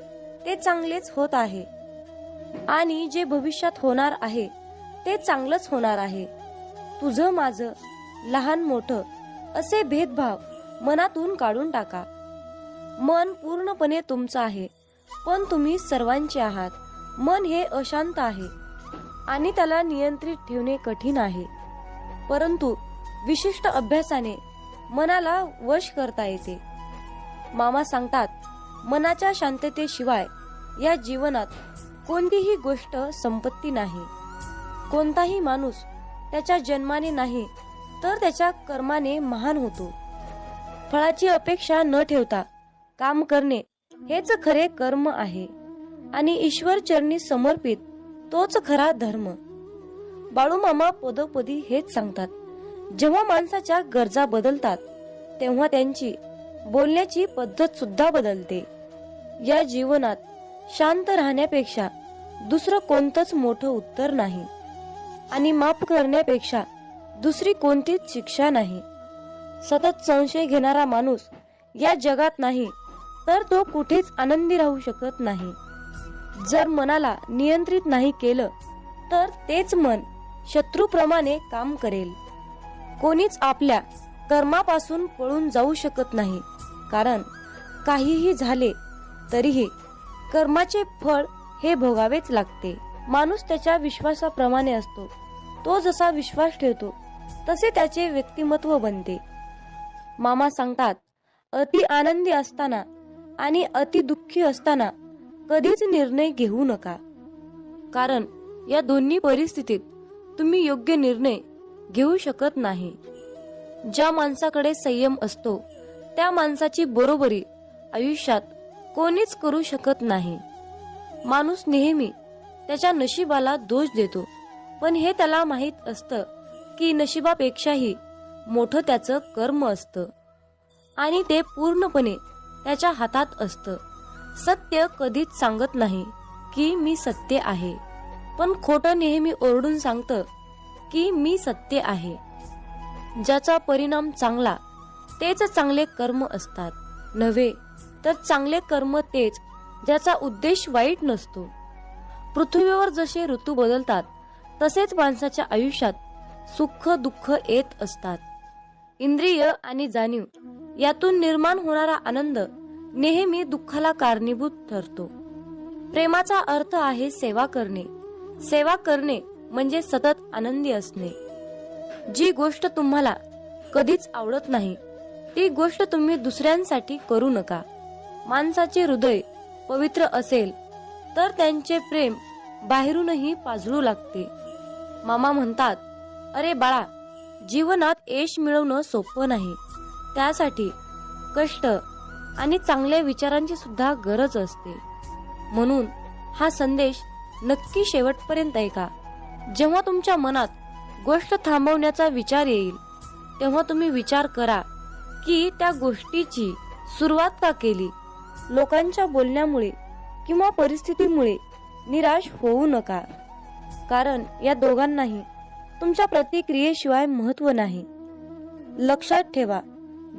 ते चांगलेच होत आहे आणि जे भविष्यात होणार आहे ते चांगलंच होणार आहे. तुझं माझं, लहान मोठं असे भेदभाव मनातून काढून टाका. मन पूर्णपणे तुमचं आहे, पण तुम्ही सर्वांचे आहात. मन हे अशांत आहे आणि त्याला नियंत्रित ठेवणे कठीण आहे, परंतु विशिष्ट अभ्यासाने मनाला वश करता येते. मामा सांगतात, मनाच्या शांततेशिवाय या जीवनात कोणतीही गोष्ट संपत्ती नाही. कोणताही माणूस त्याच्या जन्माने नाही तर त्याच्या कर्माने महान होतो. फळाची अपेक्षा न ठेवता काम करणे हेच खरे कर्म आहे आणि ईश्वर चरणी समर्पित तोच खरा धर्म. बाळूमामा पदोपदी हेच सांगतात. जेव्हा माणसाच्या गरजा बदलतात तेव्हा त्यांची बोलण्याची पद्धत सुद्धा बदलते. या जीवनात शांत राहण्यापेक्षा दुसरं कोणतंच मोठं उत्तर नाही आणि माफ करण्यापेक्षा दुसरी कोणतीच शिक्षा नाही. सतत संशय घेणारा माणूस या जगात नाही, तर तो कुठेच आनंदी राहू शकत नाही. जर मनाला नियंत्रित नाही केलं तर तेच मन शत्रूप्रमाणे काम करेल. कोणीच आपल्या कर्मापासून पळून जाऊ शकत नाही, कारण काहीही झाले तरीही कर्माचे फळ हे भोगावेच लागते. माणूस त्याच्या विश्वासाप्रमाणे असतो. तो जसा विश्वास ठेवतो तसे त्याचे व्यक्तिमत्व बनते. मामा सांगतात, अति आनंदी असताना आणि अति दुःखी असताना कधीच निर्णय घेऊ नका, कारण या दोन्ही परिस्थितीत तुम्ही योग्य निर्णय घेऊ शकत नाही. ज्या माणसाकडे संयम असतो त्या माणसाची बरोबरी आयुष्यात कोणीच करू शकत नाही. माणूस नेहमी त्याच्या नशिबाला दोष देतो, पण हे त्याला माहित असतं की नशिबापेक्षाही मोठं त्याचं कर्म असतं आणि ते पूर्णपणे त्याच्या हातात असतं. सत्य कधीच सांगत नाही की मी सत्य आहे, पण खोटं नेहमी ओरडून सांगतं की मी सत्य आहे. ज्याचा परिणाम चांगला तेच चांगले कर्म असतात, नव्हे तर चांगले कर्म तेच ज्याचा उद्देश वाईट नसतो. पृथ्वीवर जसे ऋतू बदलतात तसेच माणसाच्या आयुष्यात सुख दुःख येत असतात. इंद्रिय आणि जाणीव यातून निर्माण होणारा आनंद नेहमी दुःखाला कारणीभूत ठरतो. प्रेमाचा अर्थ आहे सेवा करणे. सेवा करणे म्हणजे सतत आनंदी असणे. जी गोष्ट तुम्हाला कधीच आवडत नाही ती गोष्ट तुम्ही दुसऱ्यांसाठी करू नका. माणसाचे हृदय पवित्र असेल तर त्यांचे प्रेम बाहेरूनही पाझळू लागते. मामा म्हणतात, अरे बाळा, जीवनात यश मिळवणं सोपं नाही. त्यासाठी कष्ट आणि चांगल्या विचारांची सुद्धा गरज असते. म्हणून हा संदेश नक्की शेवटपर्यंत ऐका. जेव्हा तुमच्या मनात गोष्ट थांबवण्याचा विचार येईल तेव्हा तुम्ही विचार करा की त्या गोष्टीची सुरुवात का केली. लोकांच्या बोलण्यामुळे किंवा परिस्थितीमुळे निराश होऊ नका, कारण या दोघांनाही तुमच्या प्रतिक्रियेशिवाय महत्व नाही. लक्षात ठेवा,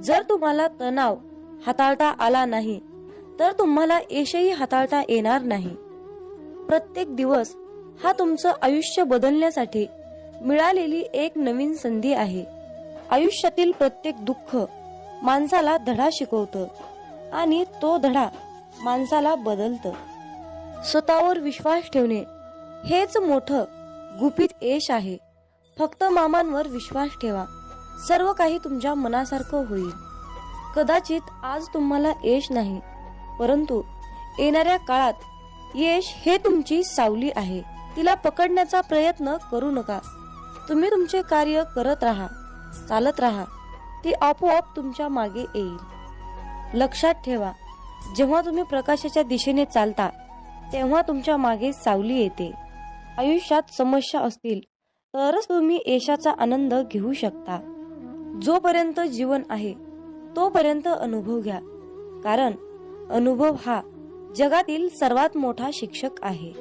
जर तुम्हाला तणाव हाताळता आला नाही तर तुम्हाला यशही हाताळता येणार नाही. प्रत्येक दिवस हा तुमचं आयुष्य बदलण्यासाठी मिळालेली एक नवीन संधी आहे. आयुष्यातील प्रत्येक दुःख माणसाला धडा शिकवतं आणि तो धडा माणसाला बदलतं. स्वतःवर विश्वास ठेवणे हेच मोठं गुपित यश आहे. फक्त मामांवर विश्वास ठेवा, सर्व काही तुमच्या मनासारखं होईल. कदाचित आज तुम्हाला यश नाही, परंतु येणाऱ्या काळात यश हे तुमची सावली आहे. तिला पकडण्याचा प्रयत्न करू नका. तुम्ही तुमचे कार्य करत राहा, चालत राहा, ती आपोआप तुमच्या मागे येईल. लक्षात ठेवा, जेव्हा तुम्ही प्रकाशाच्या दिशेने चालता तेव्हा तुमच्या मागे सावली येते. आयुष्यात समस्या असतील तरच तुम्ही यशाचा आनंद घेऊ शकता. जोपर्यंत जीवन आहे तोपर्यंत अनुभव घ्या, कारण अनुभव हा जगातील सर्वात मोठा शिक्षक आहे.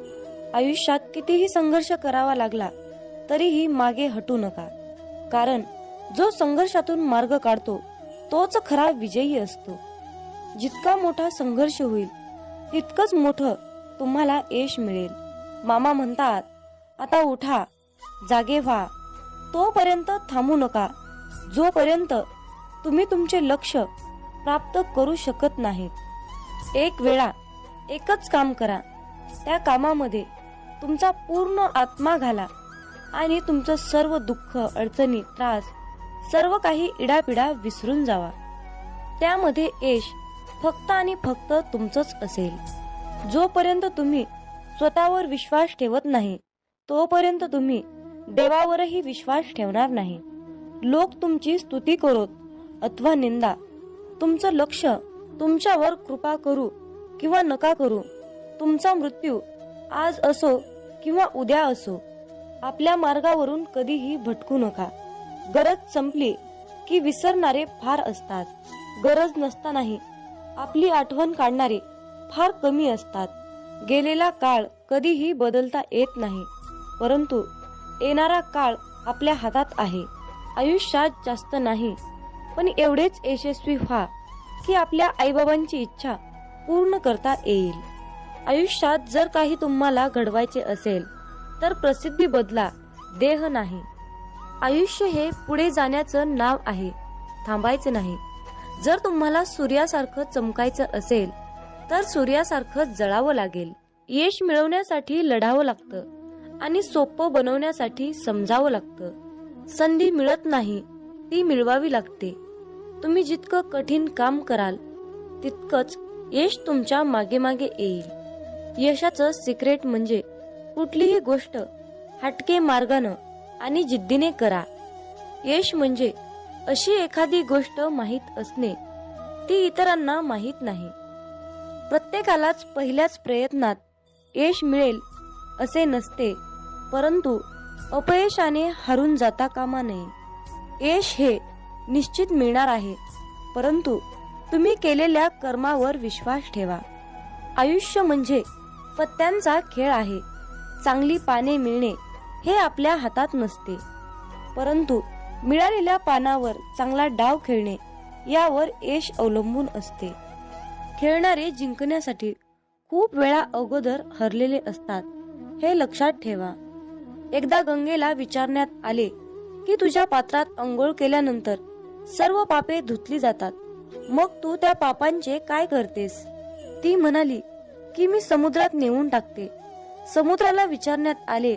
आयुष्यात कितीही संघर्ष करावा लागला तरीही मागे हटू नका, कारण जो संघर्षातून मार्ग काढतो तोच खरा विजयी असतो. जितका मोठा संघर्ष होईल तितकंच मोठं तुम्हाला यश मिळेल. मामा म्हणतात, आता उठा, जागे व्हा. तोपर्यंत थांबू नका जोपर्यंत तुम्ही तुमचे लक्ष्य प्राप्त करू शकत नाहीत. एक वेळा एकच काम करा, त्या कामामध्ये तुमचा पूर्ण आत्मा घाला आणि तुमचं सर्व दुःख, अडचणी, त्रास, सर्व काही इडापिडा विसरून जावा. त्यामध्ये यश फक्त आणि फक्त तुमचंच असेल. जोपर्यंत तुम्ही स्वतःवर विश्वास ठेवत नाही तोपर्यंत तुम्ही देवावरही विश्वास ठेवणार नाही. लोक तुमची स्तुती करोत अथवा निंदा, तुमचं लक्ष तुमच्यावर कृपा करू किंवा नका करू, तुमचा मृत्यू आज असो किंवा उद्या असो, आपल्या मार्गावरून कधीही भटकू नका. गरज संपली की विसरणारे फार असतात. गरज नसतानाही आपली आठवण काढणारे फार कमी असतात. गेलेला काळ कधीही बदलता येत नाही, परंतु येणारा काळ आपल्या हातात आहे. आयुष्यात जास्त नाही पण एवढेच यशस्वी व्हा की आपल्या आईबाबांची इच्छा पूर्ण करता येईल. आयुष्यात जर काही तुम्हाला घडवायचे असेल तर प्रसिद्धी बदला, देह नाही. आयुष्य हे पुढे जाण्याचं नाव आहे, थांबायचं नाही. जर तुम्हाला सूर्यासारखं चमकायचं असेल तर सूर्यासारखं जळावं लागेल. यश मिळवण्यासाठी लढावं लागतं आणि सोपं बनवण्यासाठी समजावं लागतं. संधी मिळत नाही, ती मिळवावी लागते. तुम्ही जितकं कठीण काम कराल तितकंच यश तुमच्या मागे मागे येईल. यशाचं सिक्रेट म्हणजे कुठलीही गोष्ट हटके मार्गानं आणि जिद्दीने करा. यश म्हणजे अशी एखादी गोष्ट माहीत असणे, ती इतरांना माहीत नाही. प्रत्येकालाच पहिल्याच प्रयत्नात यश मिळेल असे नसते, परंतु अपयशाने हारून जाता कामा नये. यश हे निश्चित मिळणार आहे, परंतु तुम्ही केलेल्या कर्मावर विश्वास ठेवा. आयुष्य म्हणजे पत्त्यांचा खेळ आहे. चांगली पाने मिळणे हे आपल्या हातात नसते, परंतु मिळालेल्या पानावर चांगला डाव खेळणे यावर यश अवलंबून असते. खेळणारे जिंकण्यासाठी खूप वेळा अगोदर हरलेले असतात, हे लक्षात ठेवा. एकदा गंगेला विचारण्यात आले की तुझ्या पात्रात अंघोळ केल्यानंतर सर्व पापे धुतली जातात, मग तू त्या पापांचे काय करतेस? ती म्हणाली की मी समुद्रात नेऊन टाकते. समुद्राला विचारण्यात आले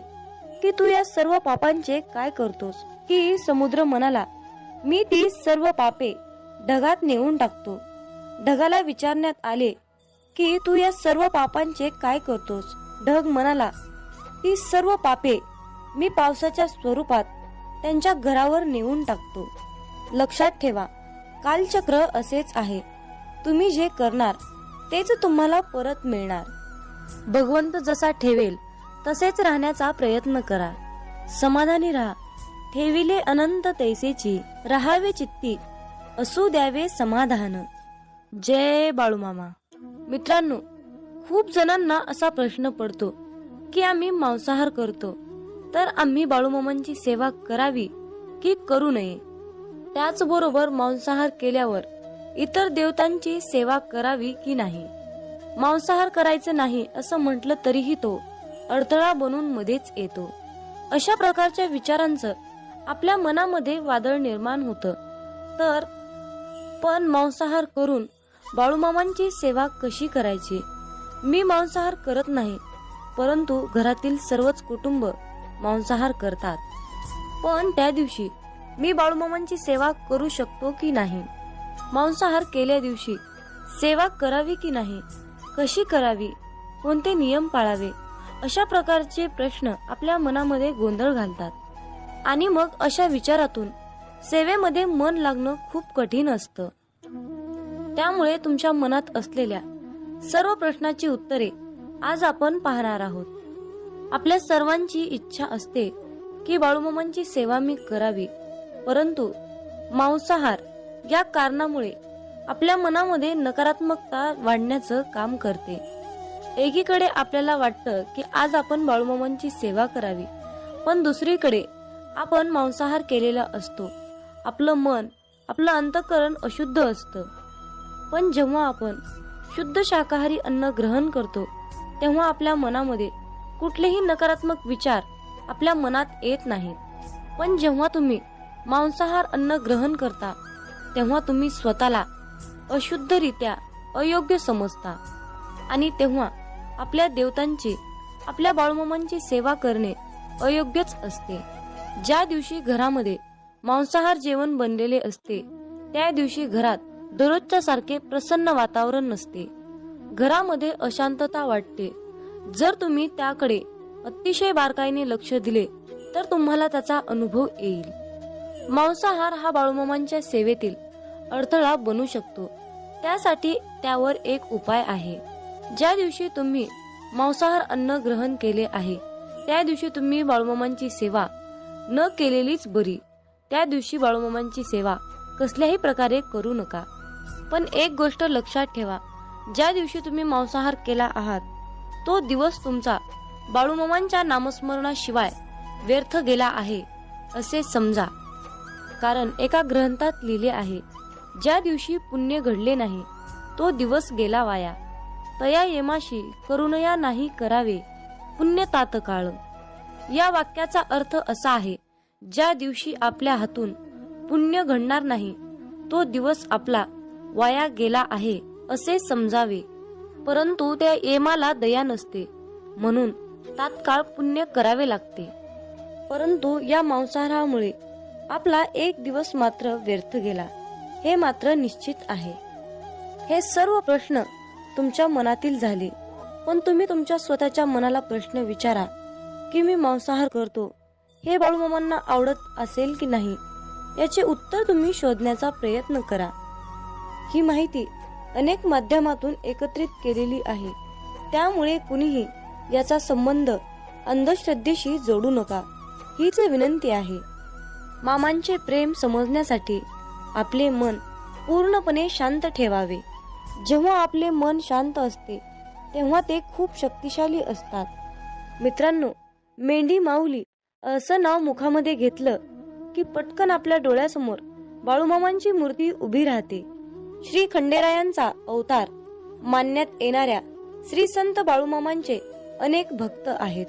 की तू या सर्व पापांचे काय करतोस? की समुद्र म्हणाला, मी ती सर्व पापे ढगात नेऊन टाकतो. ढगाला विचारण्यात आले की तू या सर्व पापांचे काय करतोस? ढग म्हणाला, ती सर्व पापे मी पावसाच्या स्वरूपात त्यांच्या घरावर नेऊन टाकतो. लक्षात ठेवा, कालचक्र असेच आहे. तुम्ही जे करणार तेच तुम्हाला परत मिळणार. भगवंत जसा ठेवेल तसेच राहण्याचा प्रयत्न करा. समाधानी राहा. ठेविले अनंत तैसेची, राहावे चित्ती, असू द्यावे समाधान. जय बाळूमामा. मित्रांनो, खूप जणांना असा प्रश्न पडतो की आम्ही मांसाहार करतो, तर आम्ही बाळूमामांची सेवा करावी की करू नये? त्याचबरोबर मांसाहार केल्यावर इतर देवतांची सेवा करावी की नाही? मांसाहार करायचं नाही असं म्हटलं तरीही तो अडथळा बनून मध्येच येतो. अशा प्रकारच्या विचारांचं आपल्या मनामध्ये वादळ निर्माण होतं. तर पण मांसाहार करून बाळूमामांची सेवा कशी करायची? मी मांसाहार करत नाही, परंतु घरातील सर्वच कुटुंब मांसाहार करतात. पण त्या दिवशी मी बाळूमामांची सेवा करू शकतो की नाही? मांसाहार केल्या दिवशी सेवा करावी की नाही? कशी करावी? कोणते नियम पाळावे? अशा प्रकारचे प्रश्न आपल्या मनामध्ये गोंधळ घालतात आणि मग अशा विचारातून सेवेमध्ये मन लागणं खूप कठीण असतं. त्यामुळे तुमच्या मनात असलेल्या सर्व प्रश्नाची उत्तरे आज आपण पाहणार आहोत. आपल्या सर्वांची इच्छा असते की बाळूमामांची सेवा मी करावी, परंतु मांसाहार या कारणामुळे आपल्या मनामध्ये नकारात्मकता वाढण्याचं काम करते. एकीकडे आपल्याला वाटतं की आज आपण बाळूमामांची सेवा करावी, पण दुसरीकडे आपण मांसाहार केलेला असतो. आपलं मन, आपलं अंतःकरण अशुद्ध असतं. पण जेव्हा आपण शुद्ध शाकाहारी अन्न ग्रहण करतो तेव्हा आपल्या मनामध्ये कुठलेही नकारात्मक विचार आपल्या मनात येत नाहीत. पण जेव्हा तुम्ही मांसाहार अन्न ग्रहण करता तेव्हा तुम्ही स्वतःला अशुद्धरित्या अयोग्य समजता आणि तेव्हा आपल्या देवतांची, आपल्या बाळूमामांची सेवा करणे अयोग्यच असते. ज्या दिवशी घरामध्ये मांसाहार जेवण बनलेले असते त्या दिवशी घरात दररोजच्या सारखे प्रसन्न वातावरण नसते. घरामध्ये अशांतता वाटते. जर तुम्ही त्याकडे अतिशय बारकाईने लक्ष दिले तर तुम्हाला त्याचा अनुभव येईल. मांसाहार हा बाळूमामांच्या सेवेतील अडथळा बनू शकतो. त्यासाठी त्यावर एक उपाय आहे. ज्या दिवशी तुम्ही मांसाहार अन्न ग्रहण केले आहे त्या दिवशी तुम्ही बाळूमामांची सेवा न केलेलीच बरी. त्या दिवशी बाळूमामांची सेवा कसल्याही प्रकारे करू नका. पण एक गोष्ट लक्षात ठेवा, ज्या दिवशी तुम्ही मांसाहार केला आहात तो दिवस तुमचा बाळूमामांच्या नामस्मरणाशिवाय व्यर्थ गेला आहे असे समजा. कारण एका ग्रंथात लिहिले आहे, ज्या दिवशी पुण्य घडले नाही तो दिवस गेला वाया. तया येमाशी करुणया नाही करावे पुण्य तात्काळ. या वाक्याचा अर्थ असा आहे, ज्या दिवशी आपल्या हातून पुण्य घडणार नाही तो दिवस आपला वाया गेला आहे असे समजावे. परंतु त्या येमाला दया नसते, म्हणून तात्काळ पुण्य करावे लागते. परंतु या मांसाहारामुळे आपला एक दिवस मात्र व्यर्थ गेला हे मात्र निश्चित आहे. हे सर्व प्रश्न तुमच्या मनातील झाले, पण तुम्ही तुमच्या स्वतःच्या मनाला प्रश्न विचारा की मी मांसाहार करतो हे बाळूमामांना आवडत असेल की नाही, याचे उत्तर तुम्ही शोधण्याचा प्रयत्न करा. ही माहिती अनेक माध्यमातून एकत्रित केलेली आहे, त्यामुळे कुणीही याचा संबंध अंधश्रद्धेशी जोडू नका हीच विनंती आहे. मामांचे प्रेम समजण्यासाठी आपले मन पूर्णपणे शांत ठेवावे. जेव्हा आपले मन शांत असते तेव्हा ते खूप शक्तिशाली असतात. मित्रांनो, मेंढी माऊली असं नाव मुखामध्ये घेतलं की पटकन आपल्या डोळ्यासमोर बाळूमामांची मूर्ती उभी राहते. श्री खंडेरायांचा अवतार मानण्यात येणाऱ्या श्री संत बाळूमामांचे अनेक भक्त आहेत.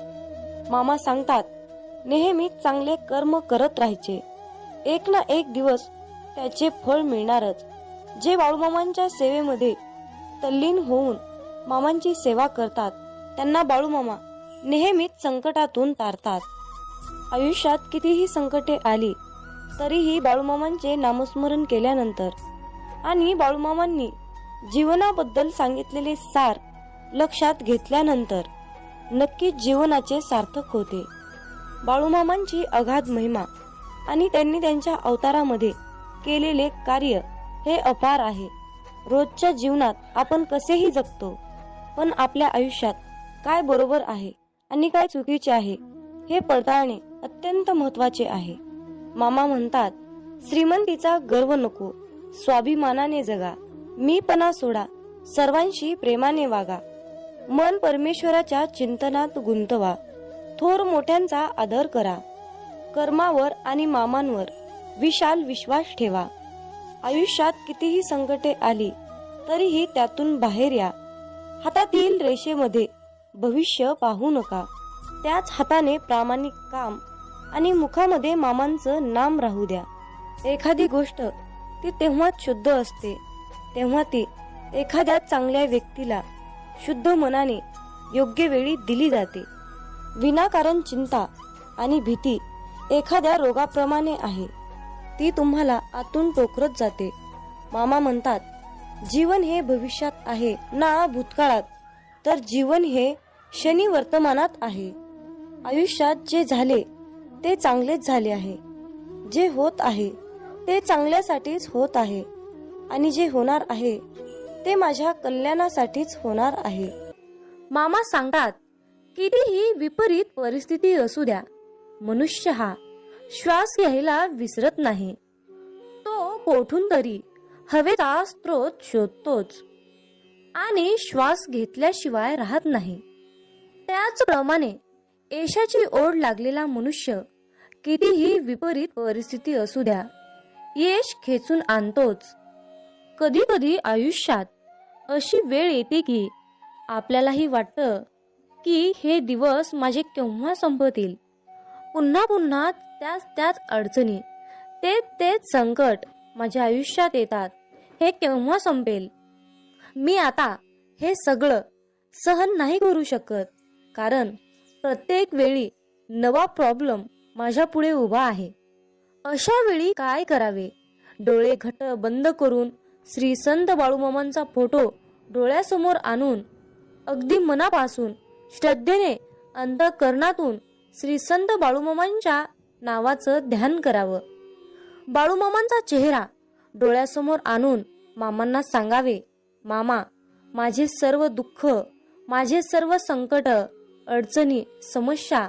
मामा सांगतात, नेहमी चांगले कर्म करत राहायचे, एक ना एक दिवस त्याचे फळ मिळणारच. जे बाळूमामांच्या सेवेमध्ये तल्लीन होऊन मामांची सेवा करतात त्यांना बाळूमामा नेहमीच संकटातून तारतात. आयुष्यात कितीही संकटे आली तरीही बाळूमामांचे नामस्मरण केल्यानंतर आणि बाळूमामांनी जीवनाबद्दल सांगितलेले सार लक्षात घेतल्यानंतर नक्कीच जीवनाचे सार्थक होते. बाळूमामांची अगाध महिमा आणि त्यांनी त्यांच्या अवतारामध्ये केलेले कार्य हे अपार आहे. रोजच्या जीवनात आपण कसेही जगतो, पण आपल्या आयुष्यात काय बरोबर आहे आणि काय चुकीचे आहे हे पडताळणे अत्यंत महत्वाचे आहे. मामा म्हणतात, श्रीमंतीचा गर्व नको, स्वाभिमानाने जगा, मीपणा सोडा, सर्वांशी प्रेमाने वागा, मन परमेश्वराच्या चिंतनात गुंतवा, थोर मोठ्यांचा आदर करा, कर्मावर आणि मामांवर विशाल विश्वास ठेवा. आयुष्यात कितीही संकटे आली तरीही त्यातून बाहेर या. हातातील रेषेमध्ये भविष्य पाहू नका, त्याच हाताने प्रामाणिक काम आणि मुखामध्ये मामांचं नाम राहू द्या. एखादी गोष्ट ती तेव्हाच शुद्ध असते तेव्हा ती एखाद्या चांगल्या व्यक्तीला शुद्ध मनाने योग्य वेळी दिली जाते. विनाकारण चिंता आणि भीती एखाद्या रोगाप्रमाणे आहे, ती तुम्हाला आतून टोकरत जाते. मामा म्हणतात, जीवन हे भविष्यात आहे ना भूतकाळात, तर जीवन हे क्षणी वर्तमानात आहे. आयुष्यात जे झाले ते चांगलेच झाले आहे, जे होत आहे ते चांगल्यासाठीच होत आहे आणि जे होणार आहे ते माझ्या कल्याणासाठीच होणार आहे. मामा सांगतात, कितीही विपरीत परिस्थिती असू द्या, मनुष्य हा श्वास घ्यायला विसरत नाही. तो कोठून तरी हवेचा स्रोत शोधतोच आणि श्वास घेतल्याशिवाय राहत नाही. त्याचप्रमाणे यशाची ओढ लागलेला मनुष्य कितीही विपरीत परिस्थिती असू द्या, यश खेचून आणतोच. कधी कधी आयुष्यात अशी वेळ येते की आपल्यालाही वाटतं की हे दिवस माझे केव्हा संपतील. पुन्हा पुन्हा त्याच अडचणी, तेच संकट माझ्या आयुष्यात येतात. हे केव्हा संपेल? मी आता हे सगळं सहन नाही करू शकत, कारण प्रत्येक वेळी नवा प्रॉब्लेम माझ्या पुढे उभा आहे. अशा वेळी काय करावे? डोळे घट्ट बंद करून श्री संत बाळूमामांचा फोटो डोळ्यासमोर आणून अगदी मनापासून श्रद्धेने अंतःकरणातून श्री संत बाळूमामांच्या नावाचं ध्यान करावं. बाळूमामांचा चेहरा डोळ्यासमोर आणून मामांना सांगावे, मामा, माझे सर्व दुःख, माझे सर्व संकट, अडचणी, समस्या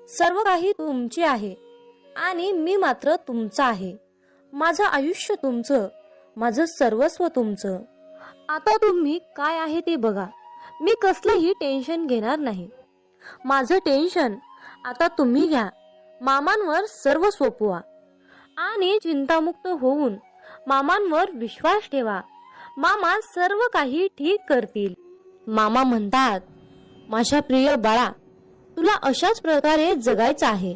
सर्व काही तुमचे आहे आणि मी मात्र तुमचा आहे. माझं आयुष्य तुमचं, माझं सर्वस्व तुमचं. आता तुम्ही काय आहे ते बघा. मी कसलंही टेन्शन घेणार नाही. माझं टेन्शन आता तुम्ही घ्या. मामांवर सर्व सोपवा आणि चिंतामुक्त होऊन मामांवर विश्वास ठेवा. मामा सर्व काही ठीक करतील. मामा म्हणतात, माझ्या प्रिय बाळा, तुला अशाच प्रकारे जगायचं आहे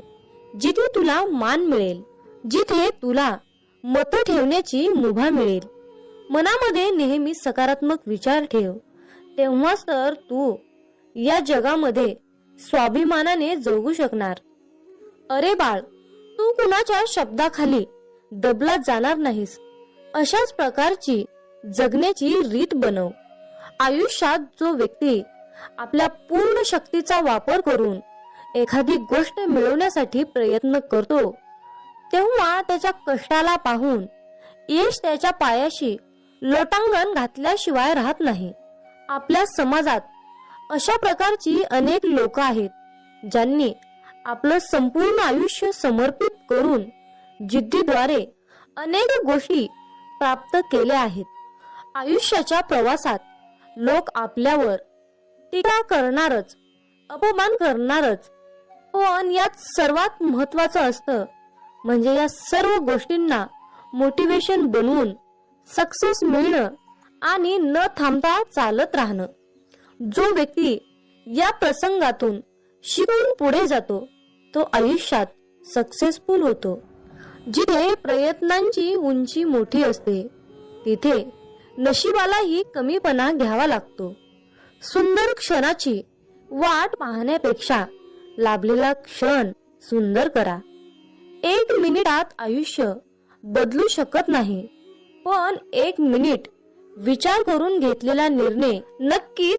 जिथे तुला मान मिळेल, जिथे तुला मत ठेवण्याची मुभा मिळेल. मनामध्ये नेहमी सकारात्मक विचार ठेव. तेव्हाच तर तू या जगामध्ये स्वाभिमानाने जगू शकणार. अरे बाळ, तू कुणाच्या शब्दाखाली दबला जाणार नाहीस. अशाच प्रकारची जगण्याची रीत बनव. आयुष्यात जो व्यक्ती आपल्या पूर्ण शक्तीचा वापर करून एखादी गोष्ट मिळवण्यासाठी प्रयत्न करतो, तेव्हा त्याच्या कष्टाला पाहून यश त्याच्या पायाशी लोटांगण घातल्याशिवाय राहत नाही. आपल्या समाजात अशा प्रकारची अनेक लोक आहेत, ज्यांनी आपलं संपूर्ण आयुष्य समर्पित करून जिद्दीद्वारे अनेक गोष्टी प्राप्त केल्या आहेत. आयुष्याच्या प्रवासात लोक आपल्यावर टीका करणारच, अपमान करणारच, पण यात सर्वात महत्वाचं असतं म्हणजे या सर्व गोष्टींना मोटिवेशन बनवून सक्सेस मिळणं आणि न थांबता चालत राहणं. जो व्यक्ती या प्रसंगातून शिकून पुढे जातो तो आयुष्यात सक्सेसफुल होतो. जिथे प्रयत्नांची उंची मोठी असते तिथे नशिबालाही कमीपणा घ्यावा लागतो. सुंदर क्षणाची वाट पाहण्यापेक्षा लाभलेला क्षण सुंदर करा. 1 मिनिटात आयुष्य बदलू शकत नाही, पण 1 मिनिट विचार करून घेतलेला निर्णय नक्कीच